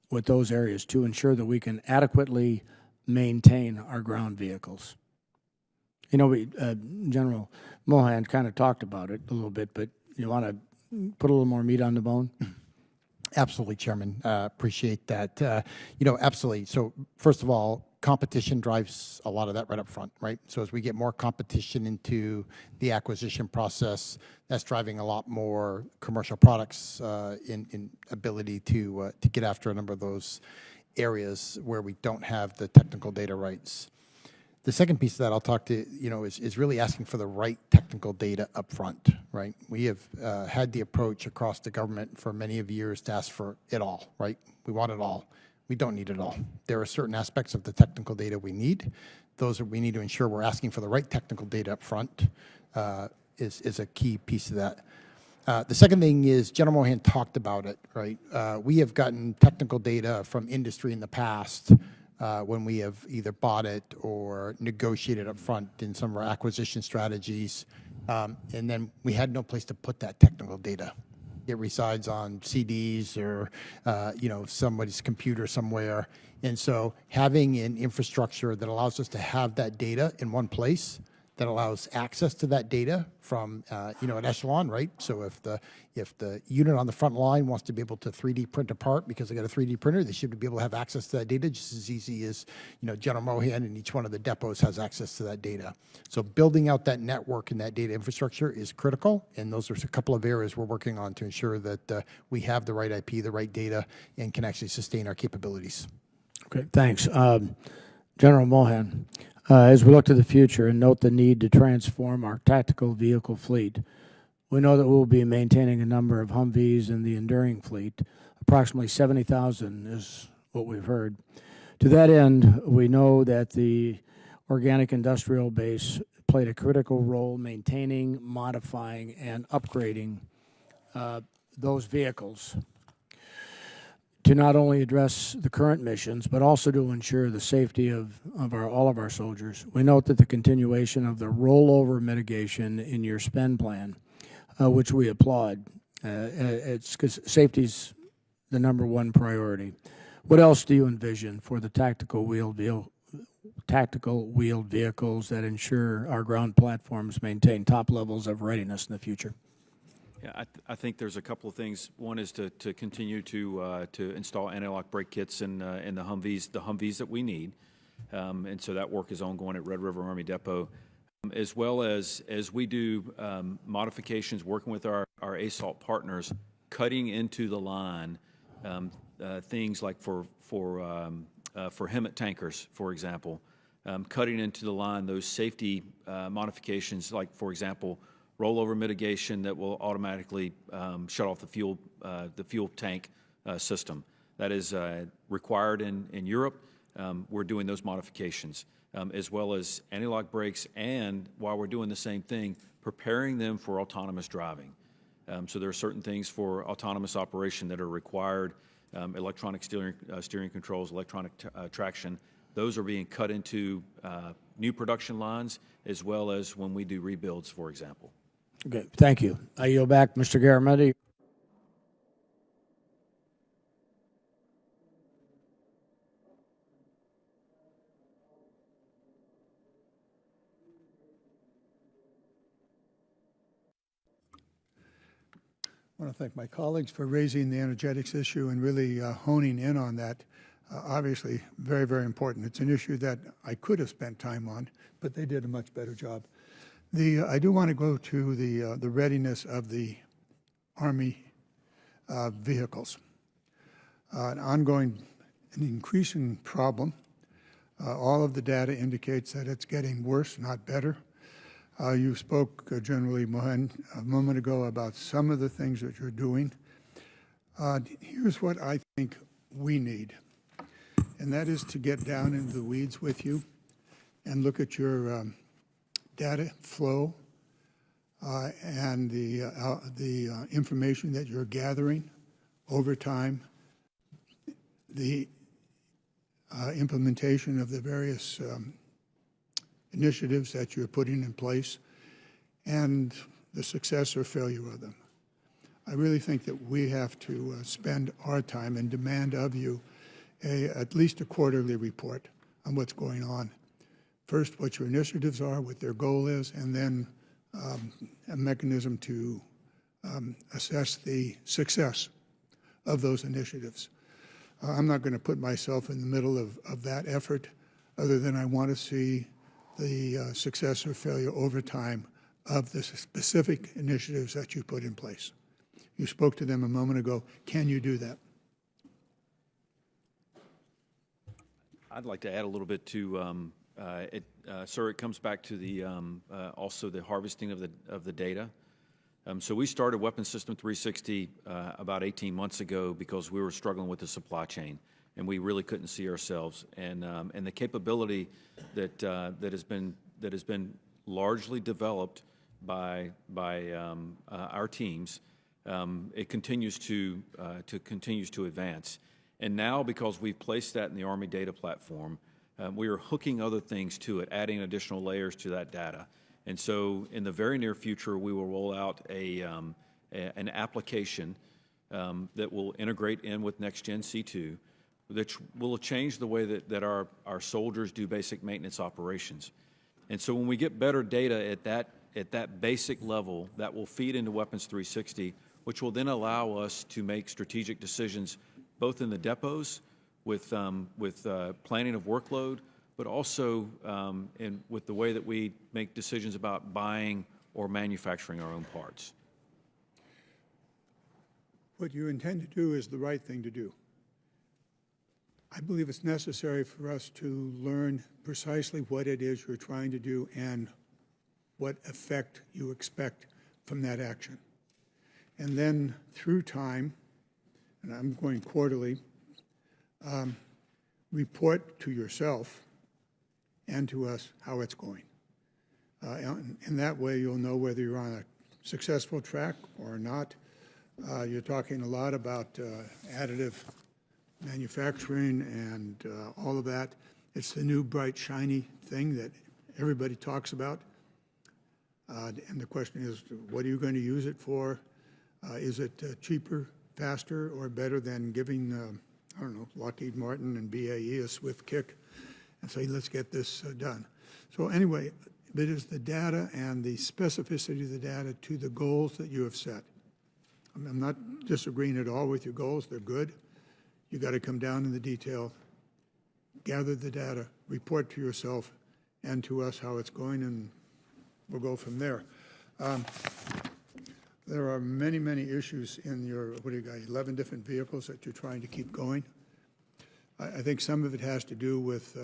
with those areas to ensure that we can adequately maintain our ground vehicles? General Mohan kind of talked about it a little bit, but you want to put a little more meat on the bone? Absolutely, Chairman. Appreciate that. Absolutely. So first of all, competition drives a lot of that right up front, right? So as we get more competition into the acquisition process, that's driving a lot more commercial products in ability to get after a number of those areas where we don't have the technical data rights. The second piece of that I'll talk to, is really asking for the right technical data up front, right? We have had the approach across the government for many of years to ask for it all, right? We want it all. We don't need it all. There are certain aspects of the technical data we need. We need to ensure we're asking for the right technical data up front is a key piece of that. The second thing is, General Mohan talked about it, right? We have gotten technical data from industry in the past when we have either bought it or negotiated up front in some of our acquisition strategies, and then we had no place to put that technical data. It resides on CDs or, somebody's computer somewhere. And so having an infrastructure that allows us to have that data in one place, that allows access to that data from, an echelon, right? So if the unit on the front line wants to be able to 3D print a part because they got a 3D printer, they should be able to have access to that data just as easy as, General Mohan and each one of the depots has access to that data. So building out that network and that data infrastructure is critical, and those are a couple of areas we're working on to ensure that we have the right IP, the right data, and can actually sustain our capabilities. Okay, thanks. General Mohan. As we look to the future and note the need to transform our tactical vehicle fleet, we know that we'll be maintaining a number of Humvees in the enduring fleet. Approximately 70,000 is what we've heard. To that end, we know that the organic industrial base played a critical role maintaining, modifying, and upgrading those vehicles to not only address the current missions, but also to ensure the safety of all of our soldiers. We note that the continuation of the rollover mitigation in your spend plan, which we applaud. It's because safety's the number one priority. What else do you envision for the tactical wheeled vehicles that ensure our ground platforms maintain top levels of readiness in the future? Yeah, I think there's a couple of things. One is to continue to install anti-lock brake kits in the Humvees that we need, and so that work is ongoing at Red River Army Depot, as well as we do modifications, working with our ASALT partners, cutting into the line things like for HEMTT tankers, for example, cutting into the line those safety modifications, like for example, rollover mitigation that will automatically shut off the fuel tank system. That is required in Europe. We're doing those modifications, as well as anti-lock brakes, and while we're doing the same thing, preparing them for autonomous driving. So there are certain things for autonomous operation that are required, electronic steering controls, electronic traction. Those are being cut into new production lines, as well as when we do rebuilds, for example. Okay, thank you. I yield back, Mr. Garamendi. I want to thank my colleagues for raising the energetics issue and really honing in on that. Obviously, very, very important. It's an issue that I could have spent time on, but they did a much better job. I do want to go to the readiness of the Army vehicles. An ongoing, an increasing problem. All of the data indicates that it's getting worse, not better. You spoke, General Mohan, a moment ago about some of the things that you're doing. Here's what I think we need, and that is to get down into the weeds with you and look at your data flow and the information that you're gathering over time, the implementation of the various initiatives that you're putting in place, and the success or failure of them. I really think that we have to spend our time and demand of you at least a quarterly report on what's going on. First, what your initiatives are, what their goal is, and then a mechanism to assess the success of those initiatives. I'm not going to put myself in the middle of that effort, other than I want to see the success or failure over time of the specific initiatives that you put in place. You spoke to them a moment ago. Can you do that? I'd like to add a little bit to, sir, it comes back to the also the harvesting of the data. So we started Weapons System 360 about 18 months ago because we were struggling with the supply chain, and we really couldn't see ourselves. And the capability that has been largely developed by our teams, it continues to advance. And now, because we've placed that in the Army data platform, we are hooking other things to it, adding additional layers to that data. And so in the very near future, we will roll out an application that will integrate in with Next Gen C2, that will change the way that our soldiers do basic maintenance operations. And so when we get better data at that basic level, that will feed into Weapons 360, which will then allow us to make strategic decisions both in the depots with planning of workload, but also with the way that we make decisions about buying or manufacturing our own parts. What you intend to do is the right thing to do. I believe it's necessary for us to learn precisely what it is you're trying to do and what effect you expect from that action. And then through time, and I'm going quarterly, report to yourself and to us how it's going. In that way, you'll know whether you're on a successful track or not. You're talking a lot about additive manufacturing and all of that. It's the new bright, shiny thing that everybody talks about. And the question is, what are you going to use it for? Is it cheaper, faster, or better than giving, I don't know, Lockheed Martin and BAE a swift kick and say, let's get this done? So anyway, it is the data and the specificity of the data to the goals that you have set. I'm not disagreeing at all with your goals. They're good. You got to come down in the detail, gather the data, report to yourself and to us how it's going, and we'll go from there. There are many, many issues in your, what do you got, 11 different vehicles that you're trying to keep going. I think some of it has to do with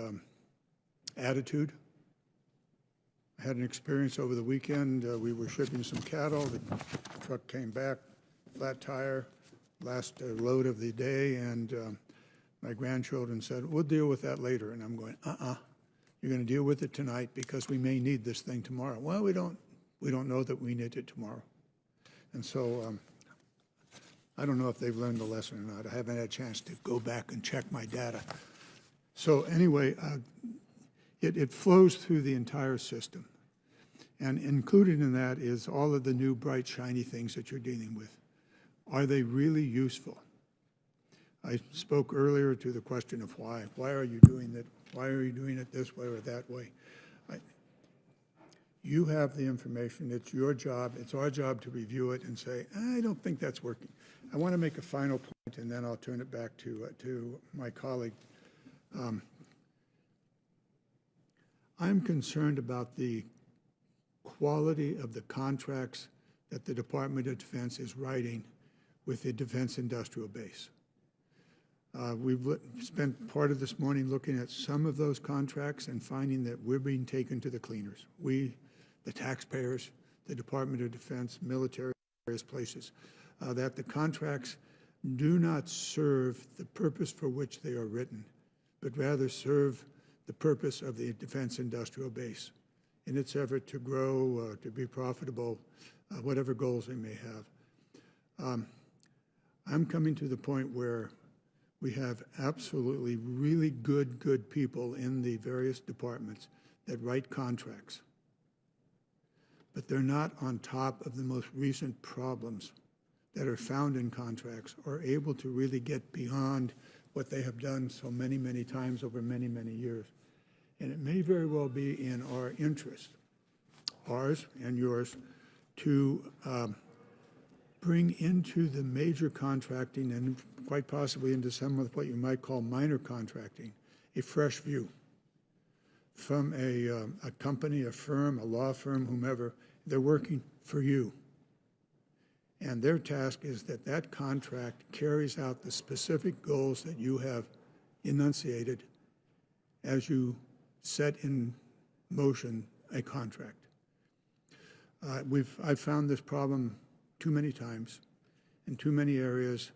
attitude. I had an experience over the weekend. We were shipping some cattle. The truck came back, flat tire, last load of the day, and my grandchildren said, we'll deal with that later. And I'm going, you're going to deal with it tonight because we may need this thing tomorrow. Well, we don't know that we need it tomorrow. And so I don't know if they've learned the lesson or not. I haven't had a chance to go back and check my data. So anyway, it flows through the entire system. And included in that is all of the new bright, shiny things that you're dealing with. Are they really useful? I spoke earlier to the question of why. Why are you doing that? Why are you doing it this way or that way? You have the information. It's your job. It's our job to review it and say, I don't think that's working. I want to make a final point, and then I'll turn it back to my colleague. I'm concerned about the quality of the contracts that the Department of Defense is writing with the defense industrial base. We've spent part of this morning looking at some of those contracts and finding that we're being taken to the cleaners. We, the taxpayers, the Department of Defense, military, various places, that the contracts do not serve the purpose for which they are written, but rather serve the purpose of the defense industrial base in its effort to grow, to be profitable, whatever goals they may have. I'm coming to the point where we have absolutely really good people in the various departments that write contracts, but they're not on top of the most recent problems that are found in contracts or able to really get beyond what they have done so many times over many years. And it may very well be in our interest, ours and yours, to bring into the major contracting and quite possibly into some of what you might call minor contracting, a fresh view from a company, a firm, a law firm, whomever. They're working for you. And their task is that that contract carries out the specific goals that you have enunciated as you set in motion a contract. I've found this problem too many times in too many areas.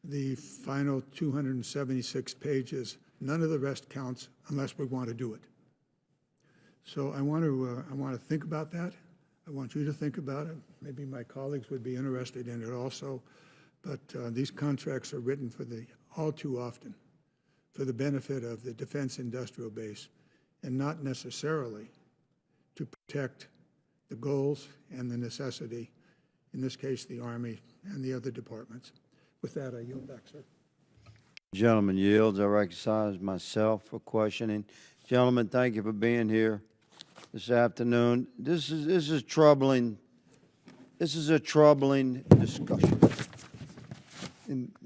The final 276 pages, none of the rest counts unless we want to do it. So I want to think about that. I want you to think about it. Maybe my colleagues would be interested in it also. But these contracts are written for all too often for the benefit of the defense industrial base and not necessarily to protect the goals and the necessity, in this case, the Army and the other departments. With that, I yield back, sir. Gentleman yields. I recognize myself for questioning. Gentlemen, thank you for being here this afternoon. This is troubling. This is a troubling discussion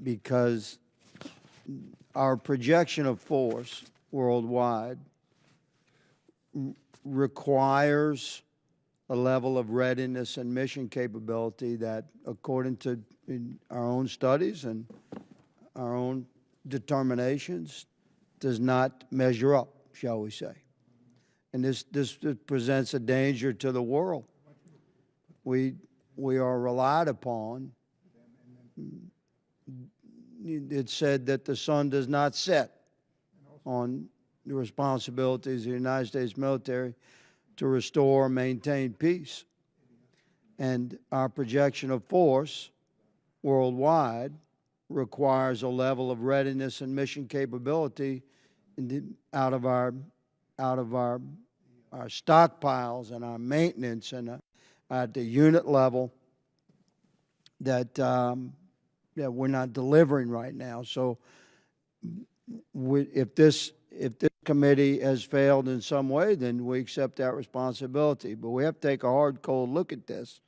because our projection of force worldwide requires a level of readiness and mission capability that, according to our own studies and our own determinations, does not measure up, shall we say. And this presents a danger to the world. We are relied upon. It's said that the sun does not set on the responsibilities of the United States military to restore and maintain peace. And our projection of force worldwide requires a level of readiness and mission capability out of our stockpiles and our maintenance and at the unit level that we're not delivering right now. So if this committee has failed in some way, then we accept that responsibility. But we have to take a hard, cold look at this.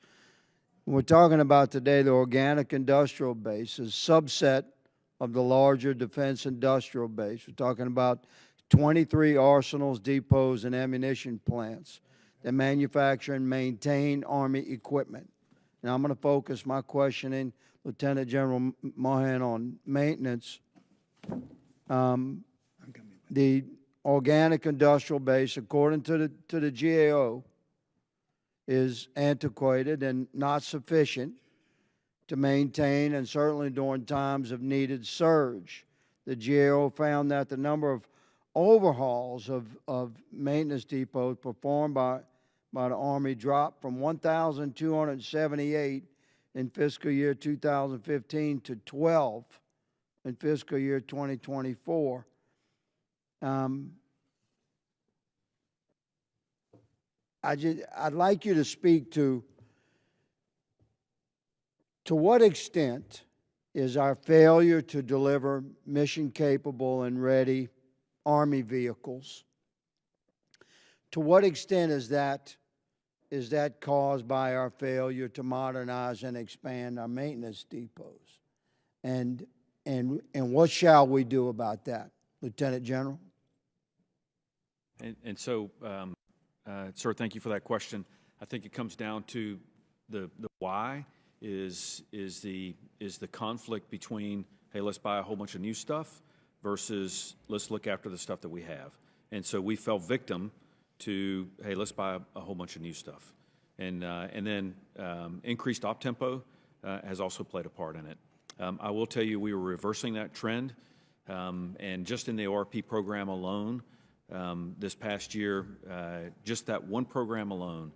We're talking about today the organic industrial base, a subset of the larger defense industrial base. We're talking about 23 arsenals, depots, and ammunition plants that manufacture and maintain Army equipment. Now, I'm going to focus my questioning, Lieutenant General Mohan, on maintenance. The organic industrial base, according to the GAO, is antiquated and not sufficient to maintain, and certainly during times of needed surge. The GAO found that the number of overhauls of maintenance depots performed by the Army dropped from 1,278 in fiscal year 2015 to 12 in fiscal year 2024. I'd like you to speak to what extent is our failure to deliver mission-capable and ready Army vehicles, to what extent is that is that caused by our failure to modernize and expand our maintenance depots? And what shall we do about that, Lieutenant General? And so, sir, thank you for that question. I think it comes down to the why is the conflict between, hey, let's buy a whole bunch of new stuff versus let's look after the stuff that we have. And so we fell victim to, hey, let's buy a whole bunch of new stuff. And then increased op tempo has also played a part in it. I will tell you, we were reversing that trend. And just in the ORP program alone, this past year, just that one program alone,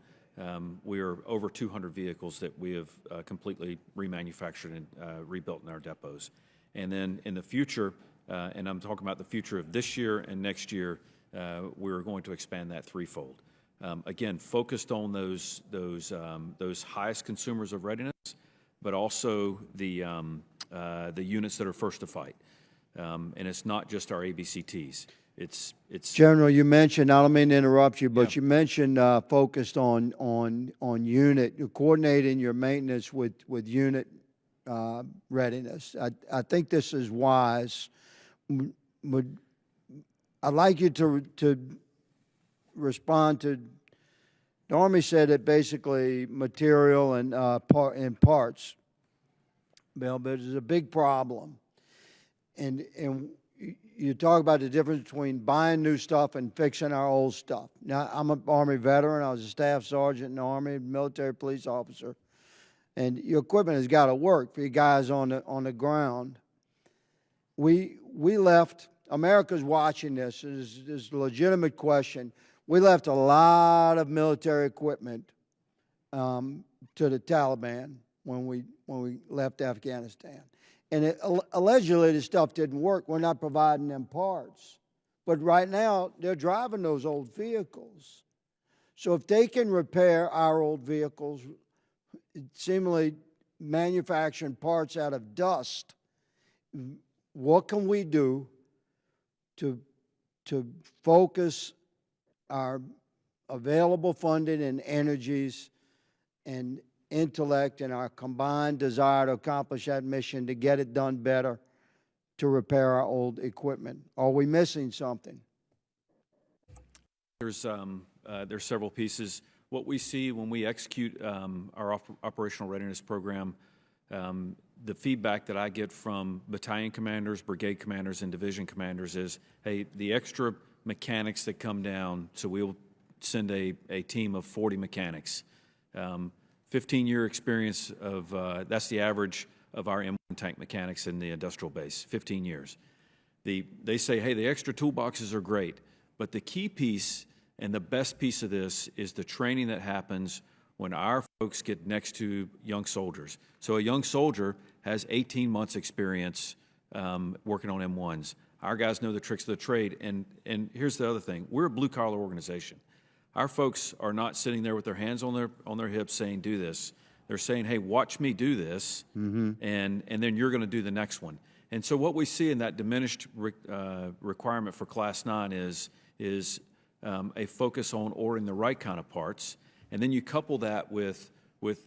we are over 200 vehicles that we have completely remanufactured and rebuilt in our depots. And then in the future, and I'm talking about the future of this year and next year, we're going to expand that threefold. Again, focused on those highest consumers of readiness, but also the units that are first to fight. And it's not just our ABCTs. It's General, you mentioned, I don't mean to interrupt you, but you mentioned focused on unit, you're coordinating your maintenance with unit readiness. I think this is wise. I'd like you to respond to, the Army said that basically material and parts, Bill, but it's a big problem. And you talk about the difference between buying new stuff and fixing our old stuff. Now, I'm an Army veteran. I was a staff sergeant in the Army, military police officer. And your equipment has got to work for you guys on the ground. We left, America's watching this. This is a legitimate question. We left a lot of military equipment to the Taliban when we left Afghanistan. And allegedly, the stuff didn't work. We're not providing them parts. But right now, they're driving those old vehicles. So if they can repair our old vehicles, seemingly manufacturing parts out of dust, what can we do to focus our available funding and energies and intellect and our combined desire to accomplish that mission, to get it done better, to repair our old equipment? Are we missing something? there's several pieces. What we see when we execute our operational readiness program, the feedback that I get from battalion commanders, brigade commanders, and division commanders is, hey, the extra mechanics that come down, so we'll send a team of 40 mechanics. 15-year experience of, that's the average of our M1 tank mechanics in the industrial base, 15 years. They say, hey, the extra toolboxes are great, but the key piece and the best piece of this is the training that happens when our folks get next to young soldiers. So a young soldier has 18 months experience working on M1s. Our guys know the tricks of the trade, and here's the other thing. We're a blue-collar organization. Our folks are not sitting there with their hands on their hips saying, do this. They're saying, hey, watch me do this, and then you're going to do the next one. And so what we see in that diminished requirement for Class 9 is a focus on ordering the right kind of parts, and then you couple that with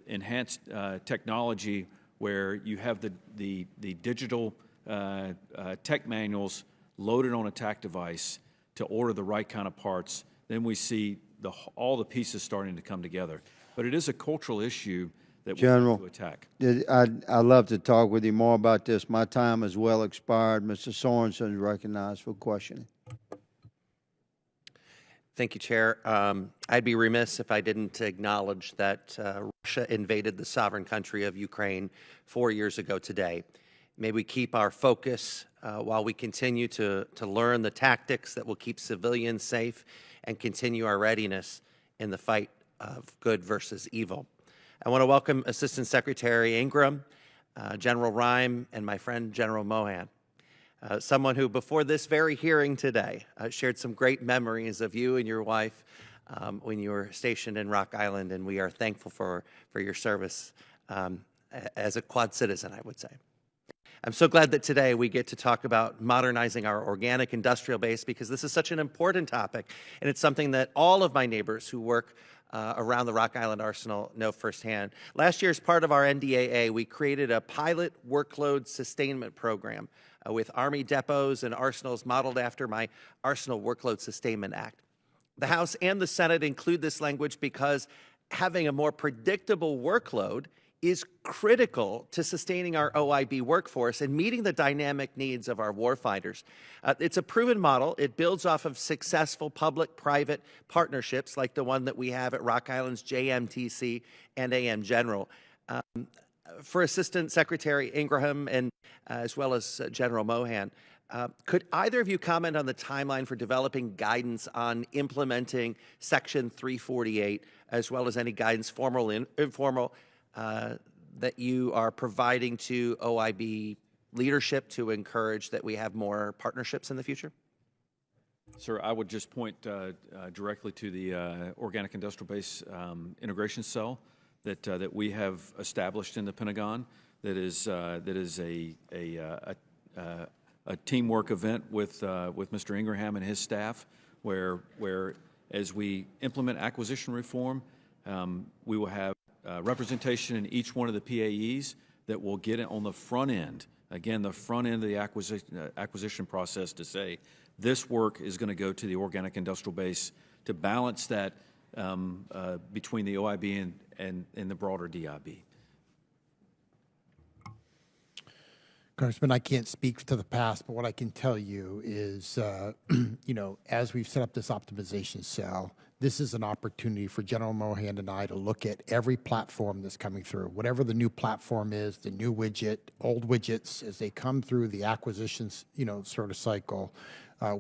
enhanced technology where you have the digital tech manuals loaded on a TAC device to order the right kind of parts. Then we see all the pieces starting to come together. But it is a cultural issue that we have to attack. I'd love to talk with you more about this. My time is well expired. Mr. Sorensen is recognized for questioning. Thank you, Chair. I'd be remiss if I didn't acknowledge that Russia invaded the sovereign country of Ukraine 4 years ago today. May we keep our focus while we continue to learn the tactics that will keep civilians safe and continue our readiness in the fight of good versus evil. I want to welcome Assistant Secretary Ingram, General Rime, and my friend General Mohan. Someone who, before this very hearing today, shared some great memories of you and your wife when you were stationed in Rock Island, and we are thankful for your service as a Quad citizen, I would say. I'm so glad that today we get to talk about modernizing our organic industrial base, because this is such an important topic, and it's something that all of my neighbors who work around the Rock Island Arsenal know firsthand. Last year, as part of our NDAA, we created a pilot workload sustainment program with Army depots and arsenals modeled after my Arsenal Workload Sustainment Act. The House and the Senate include this language because having a more predictable workload is critical to sustaining our OIB workforce and meeting the dynamic needs of our warfighters. It's a proven model. It builds off of successful public-private partnerships like the one that we have at Rock Island's JMTC and AM General. For Assistant Secretary Ingraham and as well as General Mohan, could either of you comment on the timeline for developing guidance on implementing Section 348, as well as any guidance, formal and informal, that you are providing to OIB leadership to encourage that we have more partnerships in the future? Sir, I would just point directly to the Organic Industrial Base Integration Cell that we have established in the Pentagon. That is a teamwork event with Mr. Ingraham and his staff, where as we implement acquisition reform, we will have representation in each one of the PAEs that will get it on the front end. Again, the front end of the acquisition process to say this work is going to go to the organic industrial base to balance that between the OIB and the broader DIB. Congressman, I can't speak to the past, but what I can tell you is, you know, as we've set up this optimization cell, this is an opportunity for General Mohan and I to look at every platform that's coming through. Whatever the new platform is, the new widget, old widgets, as they come through the acquisitions, you know, sort of cycle,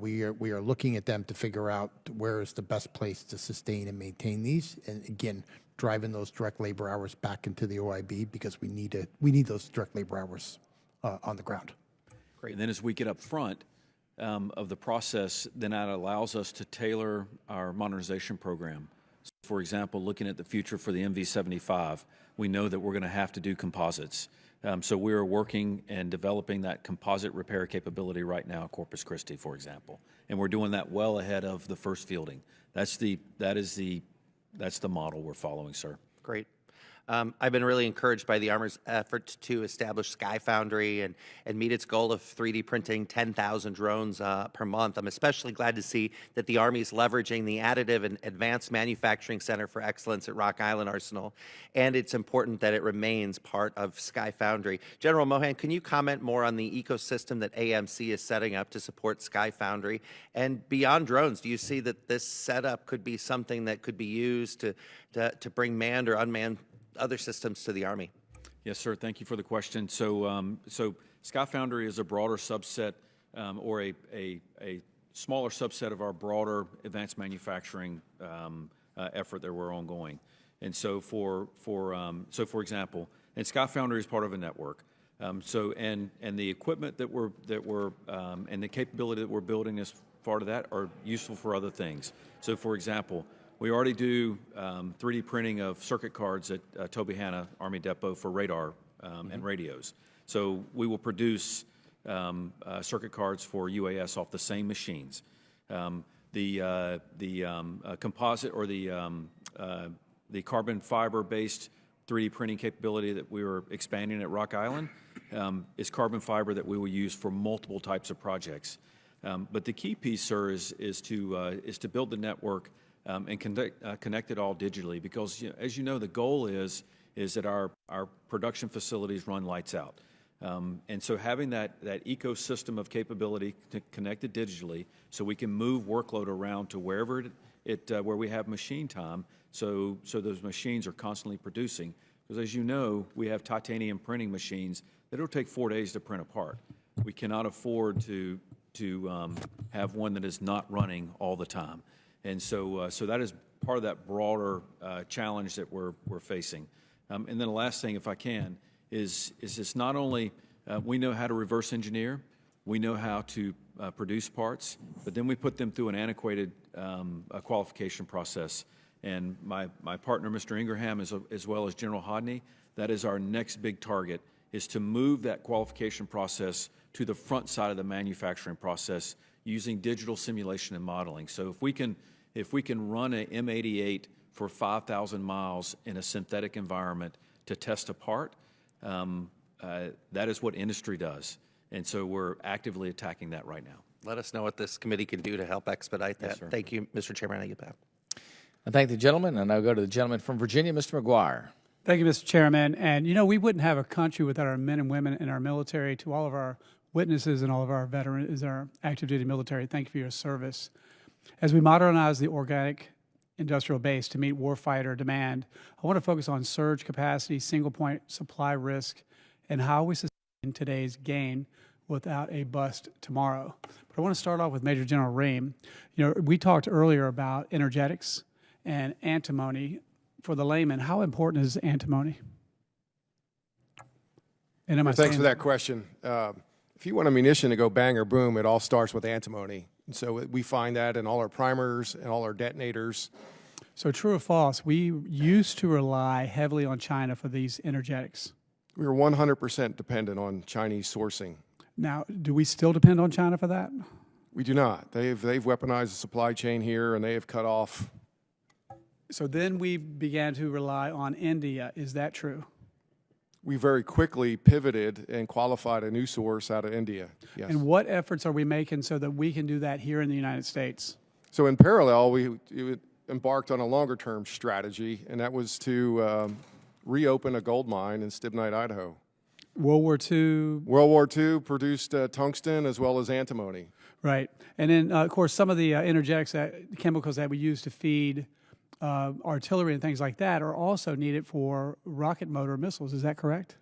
we are looking at them to figure out where is the best place to sustain and maintain these. And again, driving those direct labor hours back into the OIB because we need those direct labor hours on the ground. Great. And then as we get up front of the process, then that allows us to tailor our modernization program. So for example, looking at the future for the MV-75, we know that we're going to have to do composites. So we're working and developing that composite repair capability right now at Corpus Christi, for example. And we're doing that well ahead of the first fielding. That's the model we're following, sir. Great. I've been really encouraged by the Army's effort to establish Sky Foundry and meet its goal of 3D printing 10,000 drones per month. I'm especially glad to see that the Army is leveraging the Additive and Advanced Manufacturing Center for Excellence at Rock Island Arsenal, and it's important that it remains part of Sky Foundry. General Mohan, can you comment more on the ecosystem that AMC is setting up to support Sky Foundry? And beyond drones, do you see that this setup could be something that could be used to bring manned or unmanned other systems to the Army? Yes, sir. Thank you for the question. So Sky Foundry is a broader subset or a smaller subset of our broader advanced manufacturing effort that we're ongoing. And so for example, and Sky Foundry is part of a network. And the equipment that we're and the capability that we're building as part of that are useful for other things. So for example, we already do 3D printing of circuit cards at Tobyhanna Army Depot for radar and radios. So we will produce circuit cards for UAS off the same machines. The composite or the carbon fiber-based 3D printing capability that we were expanding at Rock Island is carbon fiber that we will use for multiple types of projects. But the key piece, sir, is to build the network and connect it all digitally, because as you know, the goal is that our production facilities run lights out. And so having that ecosystem of capability connected digitally so we can move workload around to wherever where we have machine time, so those machines are constantly producing. Because as you know, we have titanium printing machines that it'll take 4 days to print a part. We cannot afford to have one that is not running all the time. And so that is part of that broader challenge that we're facing. And then the last thing, if I can, is it's not only we know how to reverse engineer, we know how to produce parts, but then we put them through an antiquated qualification process. And my partner, Mr. Ingraham, as well as General Hodney, that is our next big target, is to move that qualification process to the front side of the manufacturing process using digital simulation and modeling. So if we can run a M88 for 5,000 miles in a synthetic environment to test a part. That is what industry does. And so we're actively attacking that right now. Let us know what this committee can do to help expedite that. Yes, sir. Thank you, Mr. Chairman. I yield back. I thank the gentleman, and I'll go to the gentleman from Virginia, Mr. McGuire. Thank you, Mr. Chairman. And, you know, we wouldn't have a country without our men and women in our military. To all of our witnesses and all of our veterans, our active duty military, thank you for your service. As we modernize the organic industrial base to meet warfighter demand, I want to focus on surge capacity, single point supply risk, and how we sustain today's gain without a bust tomorrow. But I want to start off with Major General Ream. You know, we talked earlier about energetics and antimony. For the layman, how important is antimony? And Thanks for that question. If you want a munition to go bang or boom, it all starts with antimony. And so we find that in all our primers and all our detonators. So true or false, we used to rely heavily on China for these energetics. We were 100% dependent on Chinese sourcing. Now, do we still depend on China for that? We do not. They've weaponized the supply chain here, and they have cut off. So then we began to rely on India. Is that true? We very quickly pivoted and qualified a new source out of India. Yes. And what efforts are we making so that we can do that here in the United States? So in parallel, we embarked on a longer-term strategy, and that was to reopen a gold mine in Stibnite, Idaho. World War II? World War II produced tungsten as well as antimony. Right. And then, of course, some of the energetics, chemicals that we use to feed artillery and things like that are also needed for rocket motor missiles. Is that correct?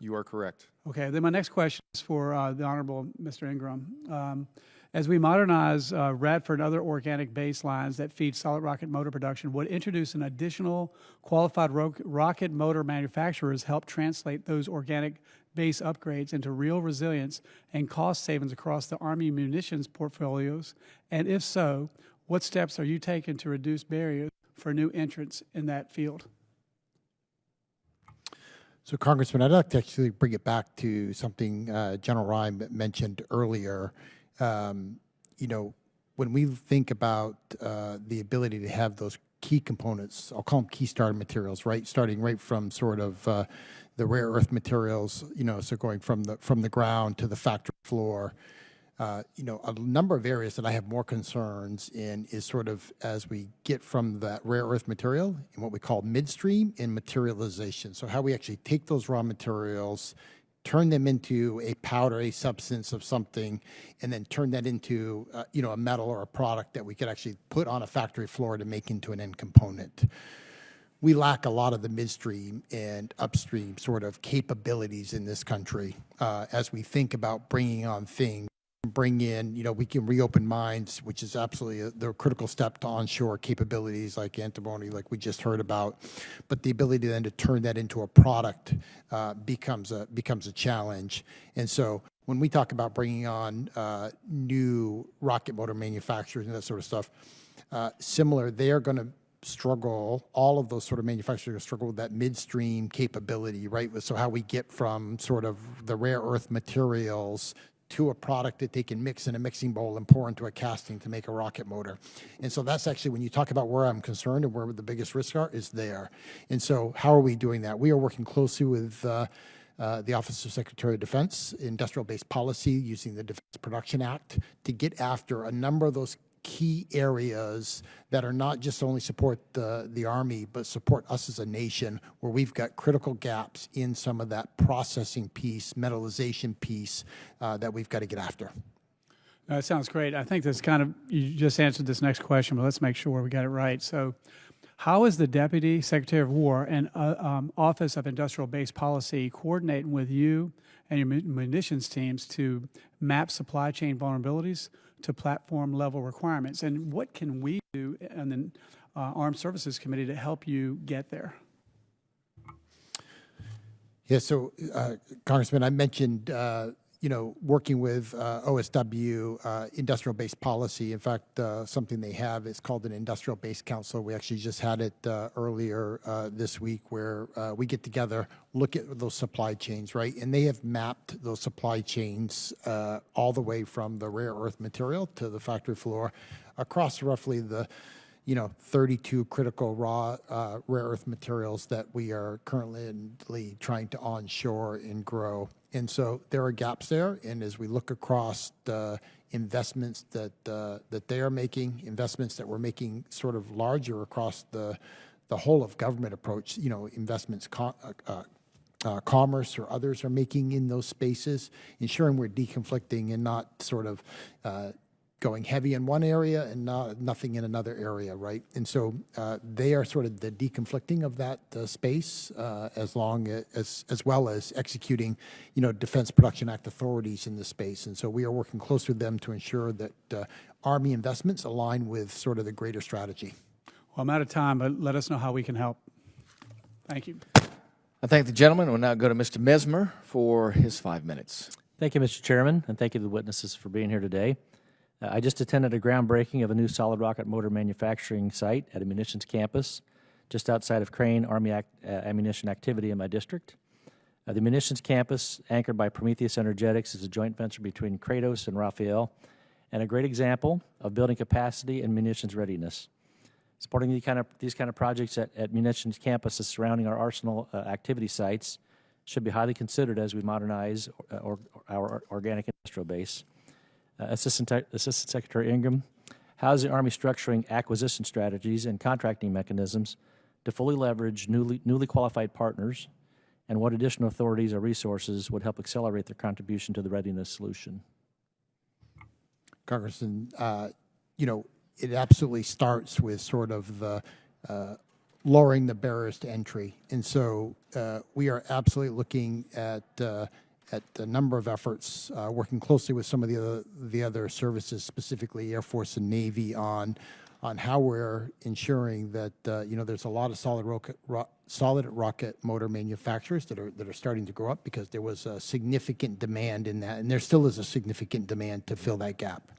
You are correct. Okay. Then my next question is for the Honorable Mr. Ingram. As we modernize Radford and other organic baselines that feed solid rocket motor production, would introduce an additional qualified rocket motor manufacturers help translate those organic base upgrades into real resilience and cost savings across the Army munitions portfolios? And if so, what steps are you taking to reduce barriers for new entrants in that field? So, Congressman, I'd like to actually bring it back to something General Ryan mentioned earlier. You know, when we think about the ability to have those key components, I'll call them key starting materials, right? Starting right from sort of the rare earth materials, you know, so going from the ground to the factory floor. You know, a number of areas that I have more concerns in is sort of as we get from that rare earth material in what we call midstream and materialization. So how we actually take those raw materials, turn them into a powder, a substance of something, and then turn that into, you know, a metal or a product that we could actually put on a factory floor to make into an end component. We lack a lot of the midstream and upstream sort of capabilities in this country as we think about bringing on things. Bring in, you know, we can reopen mines, which is absolutely the critical step to onshore capabilities like antimony, like we just heard about. But the ability then to turn that into a product becomes a challenge. And so when we talk about bringing on new rocket motor manufacturers and that sort of stuff, similar, they are going to struggle, all of those sort of manufacturers struggle with that midstream capability, right? So how we get from sort of the rare earth materials to a product that they can mix in a mixing bowl and pour into a casting to make a rocket motor. And so that's actually, when you talk about where I'm concerned and where the biggest risks are, is there. And so how are we doing that? We are working closely with the Office of Secretary of Defense, industrial-based policy, using the Defense Production Act to get after a number of those key areas that are not just only support the Army, but support us as a nation, where we've got critical gaps in some of that processing piece, metallization piece that we've got to get after. That sounds great. I think that's kind of, you just answered this next question, but let's make sure we got it right. So how is the Deputy Secretary of War and Office of Industrial Base Policy coordinating with you and your munitions teams to map supply chain vulnerabilities to platform level requirements? And what can we do in the Armed Services Committee to help you get there? Yeah, so Congressman, I mentioned, you know, working with OSW, industrial-based policy. In fact, something they have is called an industrial-based council. We actually just had it earlier this week, where we get together, look at those supply chains, right? And they have mapped those supply chains all the way from the rare earth material to the factory floor across roughly the 32 critical raw rare earth materials that we are currently trying to onshore and grow. And so there are gaps there. And as we look across the investments that they are making, investments that we're making sort of larger across the whole of government approach, investments, commerce or others are making in those spaces, ensuring we're deconflicting and not sort of going heavy in one area and nothing in another area, right? And so they are sort of the deconflicting of that space, as well as executing, Defense Production Act authorities in the space. And so we are working close with them to ensure that Army investments align with sort of the greater strategy. Well, I'm out of time, but let us know how we can help. Thank you. I thank the gentleman. We'll now go to Mr. Mesmer for his 5 minutes. Thank you, Mr. Chairman, and thank you to the witnesses for being here today. I just attended a groundbreaking of a new solid rocket motor manufacturing site at a munitions campus just outside of Crane Army ammunition activity in my district. The munitions campus, anchored by Prometheus Energetics, is a joint venture between Kratos and Rafael, and a great example of building capacity and munitions readiness. Supporting these kind of projects at munitions campuses surrounding our arsenal activity sites should be highly considered as we modernize our organic industrial base. Assistant Secretary Ingram, how is the Army structuring acquisition strategies and contracting mechanisms to fully leverage newly qualified partners, and what additional authorities or resources would help accelerate their contribution to the readiness solution? Congressman, it absolutely starts with sort of the lowering the barriers to entry. And so we are absolutely looking at a number of efforts, working closely with some of the other services, specifically Air Force and Navy, on how we're ensuring that there's a lot of solid rocket motor manufacturers that are starting to grow up, because there was a significant demand in that, and there still is a significant demand to fill that gap.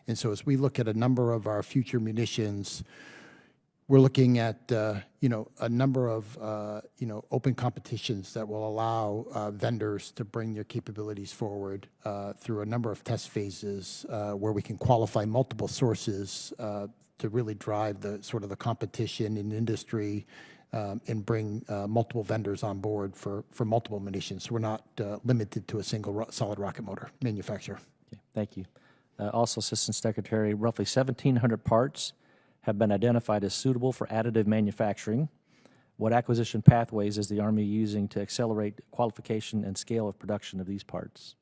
And so as we look at a number of our future munitions, we're looking at a number of open competitions that will allow vendors to bring their capabilities forward through a number of test phases where we can qualify multiple sources to really drive the competition in industry and bring multiple vendors on board for multiple munitions. So we're not limited to a single solid rocket motor manufacturer. Okay, thank you. Also, Assistant Secretary, roughly 1,700 parts have been identified as suitable for additive manufacturing. What acquisition pathways is the Army using to accelerate qualification and scale of production of these parts?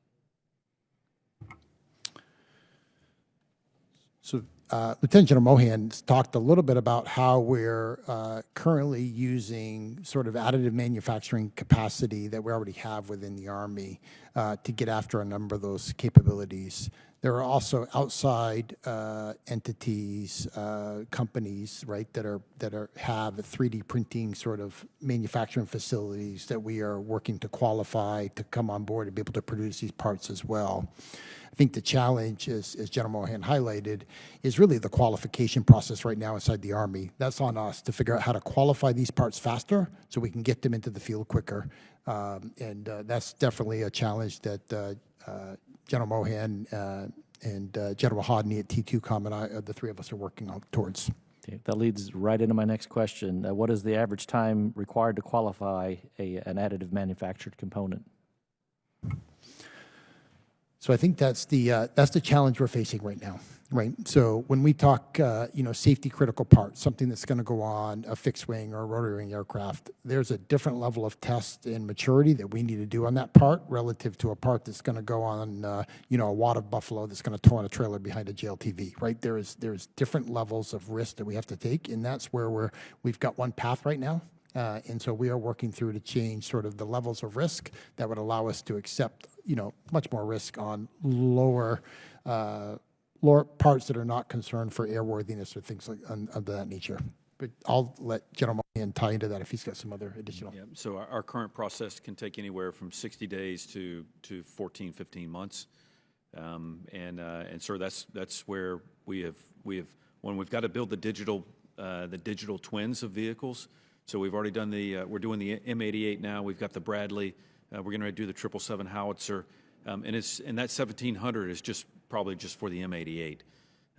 So Lieutenant General Mohan's talked a little bit about how we're currently using sort of additive manufacturing capacity that we already have within the Army to get after a number of those capabilities. There are also outside entities, companies, right, that have 3D printing sort of manufacturing facilities that we are working to qualify to come on board and be able to produce these parts as well. I think the challenge, as General Mohan highlighted, is really the qualification process right now inside the Army. That's on us to figure out how to qualify these parts faster so we can get them into the field quicker. And that's definitely a challenge that General Mohan and General Hodney at T2Com and the three of us are working on towards. Okay, that leads right into my next question. What is the average time required to qualify an additive manufactured component? So I think that's the challenge we're facing right now, right? So when we talk, safety critical parts, something that's going to go on a fixed wing or a rotary wing aircraft, there's a different level of test and maturity that we need to do on that part relative to a part that's going to go on, a wad of buffalo that's going to tow on a trailer behind a JLTV, right? There's different levels of risk that we have to take, and that's where we've got one path right now. And so we are working through to change sort of the levels of risk that would allow us to accept, much more risk on lower parts that are not concerned for airworthiness or things like of that nature. But I'll let General Mohan tie into that if he's got some other additional. Yeah, so our current process can take anywhere from 60 days to 14, 15 months. And sir, that's where we have when we've got to build the digital twins of vehicles. So we've already done we're doing the M88 now. We've got the Bradley. We're going to do the 777 howitzer, and that 1,700 is probably just for the M88.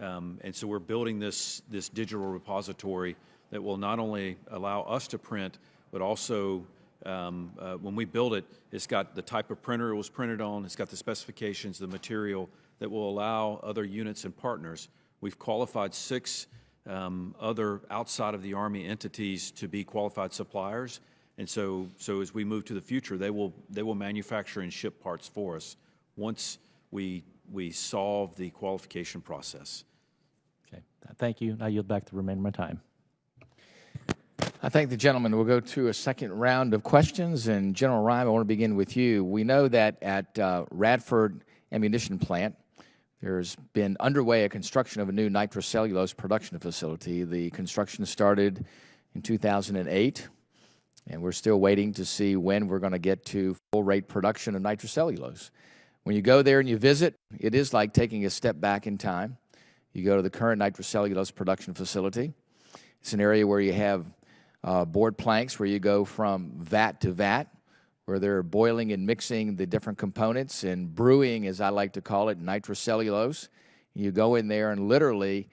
And so we're building this digital repository that will not only allow us to print, but also when we build it, it's got the type of printer it was printed on, it's got the specifications, the material that will allow other units and partners. We've qualified 6 other outside of the Army entities to be qualified suppliers. And so as we move to the future, they will manufacture and ship parts for us once we solve the qualification process. Okay, thank you. I yield back the remainder of my time. I thank the gentleman. We'll go to a second round of questions. And General Rhyme, I want to begin with you. We know that at Radford Ammunition Plant, there's been underway a construction of a new nitrocellulose production facility. The construction started in 2008, and we're still waiting to see when we're going to get to full-rate production of nitrocellulose. When you go there and you visit, it is like taking a step back in time. You go to the current nitrocellulose production facility. It's an area where you have board planks where you go from vat to vat, where they're boiling and mixing the different components and brewing, as I like to call it, nitrocellulose. You go in there and literally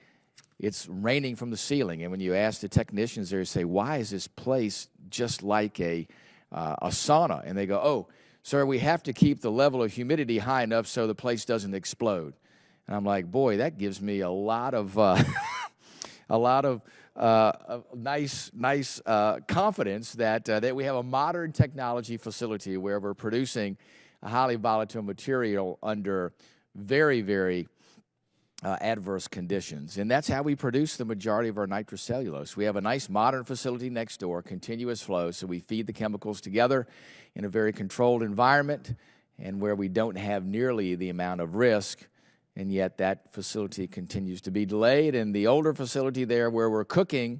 it's raining from the ceiling. And when you ask the technicians there, you say, why is this place just like a sauna? And they go, oh, sir, we have to keep the level of humidity high enough so the place doesn't explode. And I'm like, boy, that gives me a lot of nice confidence that we have a modern technology facility where we're producing a highly volatile material under very, very adverse conditions. And that's how we produce the majority of our nitrocellulose. We have a nice modern facility next door, continuous flow, so we feed the chemicals together in a very controlled environment and where we don't have nearly the amount of risk. And yet that facility continues to be delayed. And the older facility there where we're cooking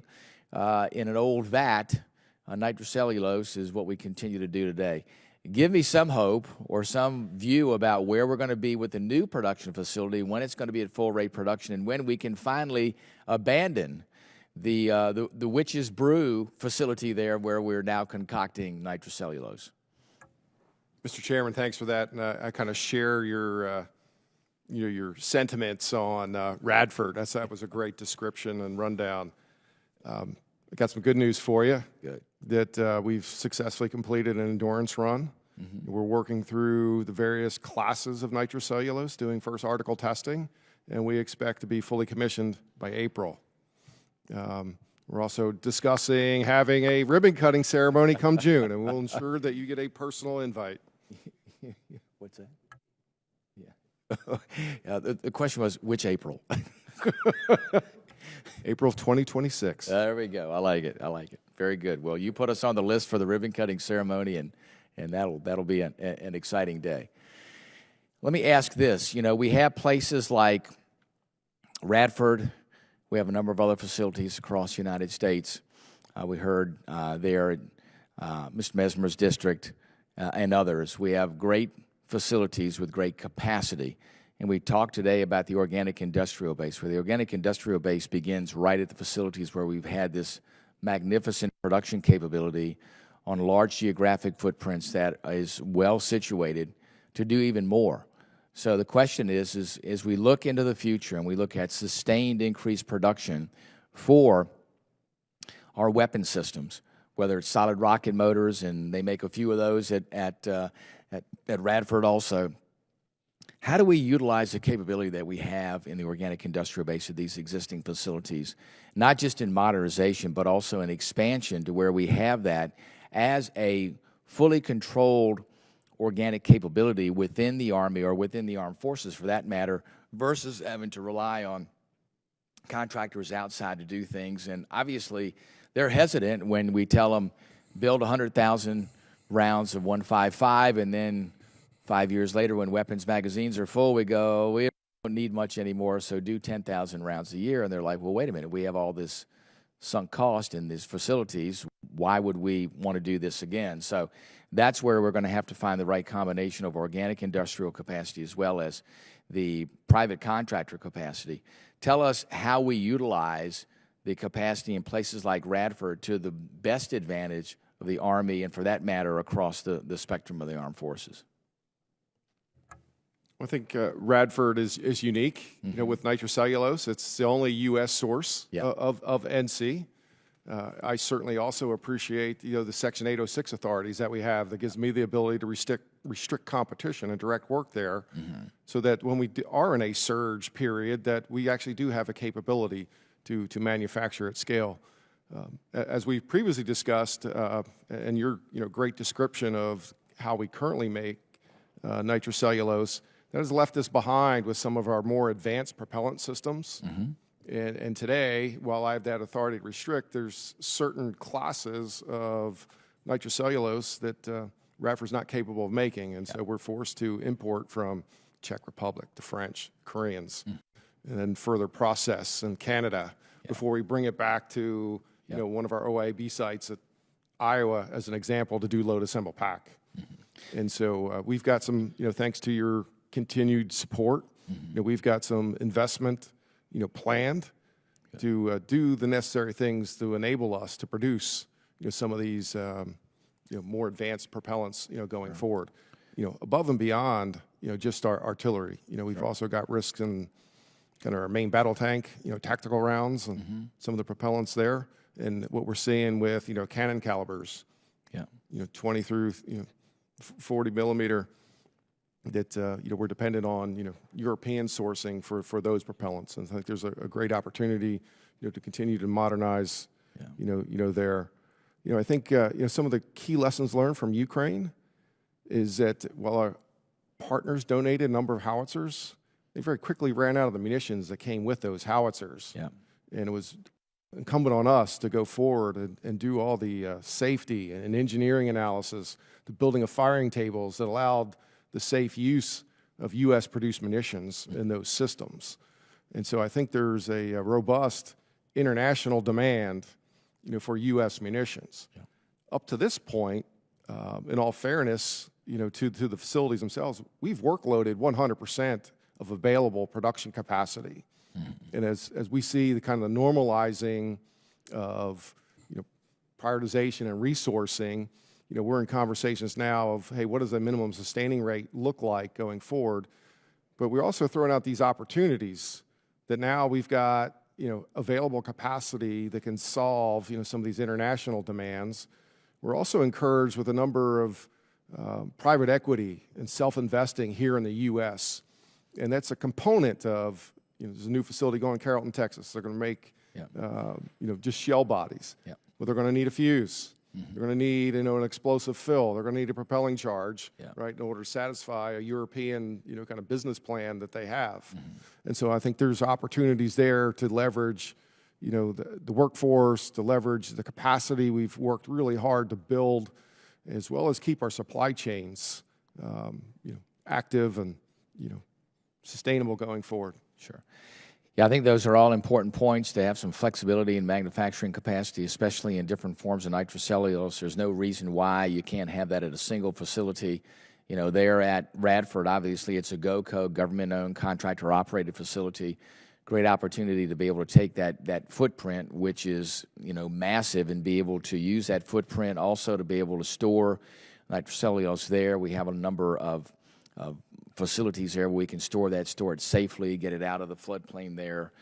in an old vat nitrocellulose is what we continue to do today. Give me some hope or some view about where we're going to be with the new production facility, when it's going to be at full rate production, and when we can finally abandon the Witch's Brew facility there where we're now concocting nitrocellulose. Mr. Chairman, thanks for that. And I kind of share your sentiments on Radford. That was a great description and rundown. I got some good news for you. Good. That we've successfully completed an endurance run. Mm-hmm. We're working through the various classes of nitrocellulose, doing first article testing, and we expect to be fully commissioned by April. We're also discussing having a ribbon cutting ceremony come June, and we'll ensure that you get a personal invite. What's that? Yeah. The question was, which April? April of 2026. There we go. I like it. Very good. Well, you put us on the list for the ribbon cutting ceremony, and that'll be an exciting day. Let me ask this. You know, we have places like Radford. We have a number of other facilities across the United States. We heard there at Mr. Mesmer's district and others. We have great facilities with great capacity. And we talked today about the organic industrial base, where the organic industrial base begins right at the facilities where we've had this magnificent production capability on large geographic footprints that is well situated to do even more. So the question is as we look into the future and we look at sustained increased production for our weapon systems, whether it's solid rocket motors, and they make a few of those at Radford also, how do we utilize the capability that we have in the organic industrial base of these existing facilities, not just in modernization, but also in expansion to where we have that as a fully controlled organic capability within the Army or within the armed forces, for that matter, versus having to rely on contractors outside to do things. And obviously, they're hesitant when we tell them, build 100,000 rounds of 155, and then 5 years later, when weapons magazines are full, we go, we don't need much anymore, so do 10,000 rounds a year. And they're like, well, wait a minute, we have all this sunk cost in these facilities. Why would we want to do this again? So that's where we're going to have to find the right combination of organic industrial capacity as well as the private contractor capacity. Tell us how we utilize the capacity in places like Radford to the best advantage of the Army and, for that matter, across the spectrum of the armed forces. I think Radford is unique, you know, with nitrocellulose. It's the only U.S. source of NC. I certainly also appreciate, you know, the Section 806 authorities that we have that gives me the ability to restrict competition and direct work there, so that when we are in a surge period, that we actually do have a capability to manufacture at scale. As we previously discussed, and your great description of how we currently make nitrocellulose, that has left us behind with some of our more advanced propellant systems. And today, while I have that authority to restrict, there's certain classes of nitrocellulose that Radford's not capable of making, and so we're forced to import from Czech Republic, the French, Koreans, and then further process in Canada before we bring it back to one of our OIB sites at Iowa, as an example, to do load assemble pack. And so we've got some, thanks to your continued support, we've got some investment planned to do the necessary things to enable us to produce, some of these, more advanced propellants, going forward. Above and beyond, just our artillery. We've also got risks in kind of our main battle tank, tactical rounds and some of the propellants there, and what we're seeing with, cannon calibers, 20 through 40 millimeter. That we're dependent on European sourcing for those propellants, and I think there's a great opportunity to continue to modernize there. I think some of the key lessons learned from Ukraine is that while our partners donated a number of howitzers, they very quickly ran out of the munitions that came with those howitzers. And it was incumbent on us to go forward and do all the safety and engineering analysis, the building of firing tables that allowed the safe use of U.S.-produced munitions in those systems. And so I think there's a robust international demand, for U.S. munitions. Up to this point, in all fairness, to the facilities themselves, we've workloaded 100% of available production capacity. And as we see the kind of the normalizing of, prioritization and resourcing, we're in conversations now of, hey, what does the minimum sustaining rate look like going forward? But we're also throwing out these opportunities that now we've got, available capacity that can solve, some of these international demands. We're also encouraged with a number of private equity and self-investing here in the U.S. And that's a component of, there's a new facility going in Carrollton, Texas. They're going to make, just shell bodies. But they're going to need a fuse. They're going to need, an explosive fill. They're going to need a propelling charge, right, in order to satisfy a European, kind of business plan that they have. And so I think there's opportunities there to leverage, the workforce, to leverage the capacity we've worked really hard to build, as well as keep our supply chains, active and, sustainable going forward. Sure. Yeah, I think those are all important points to have some flexibility in manufacturing capacity, especially in different forms of nitrocellulose. There's no reason why you can't have that at a single facility. There at Radford, obviously it's a GOCO, government-owned, contractor-operated facility. Great opportunity to be able to take that footprint, which is, massive, and be able to use that footprint also to be able to store nitrocellulose there. We have a number of facilities there where we can store it safely, get it out of the floodplain there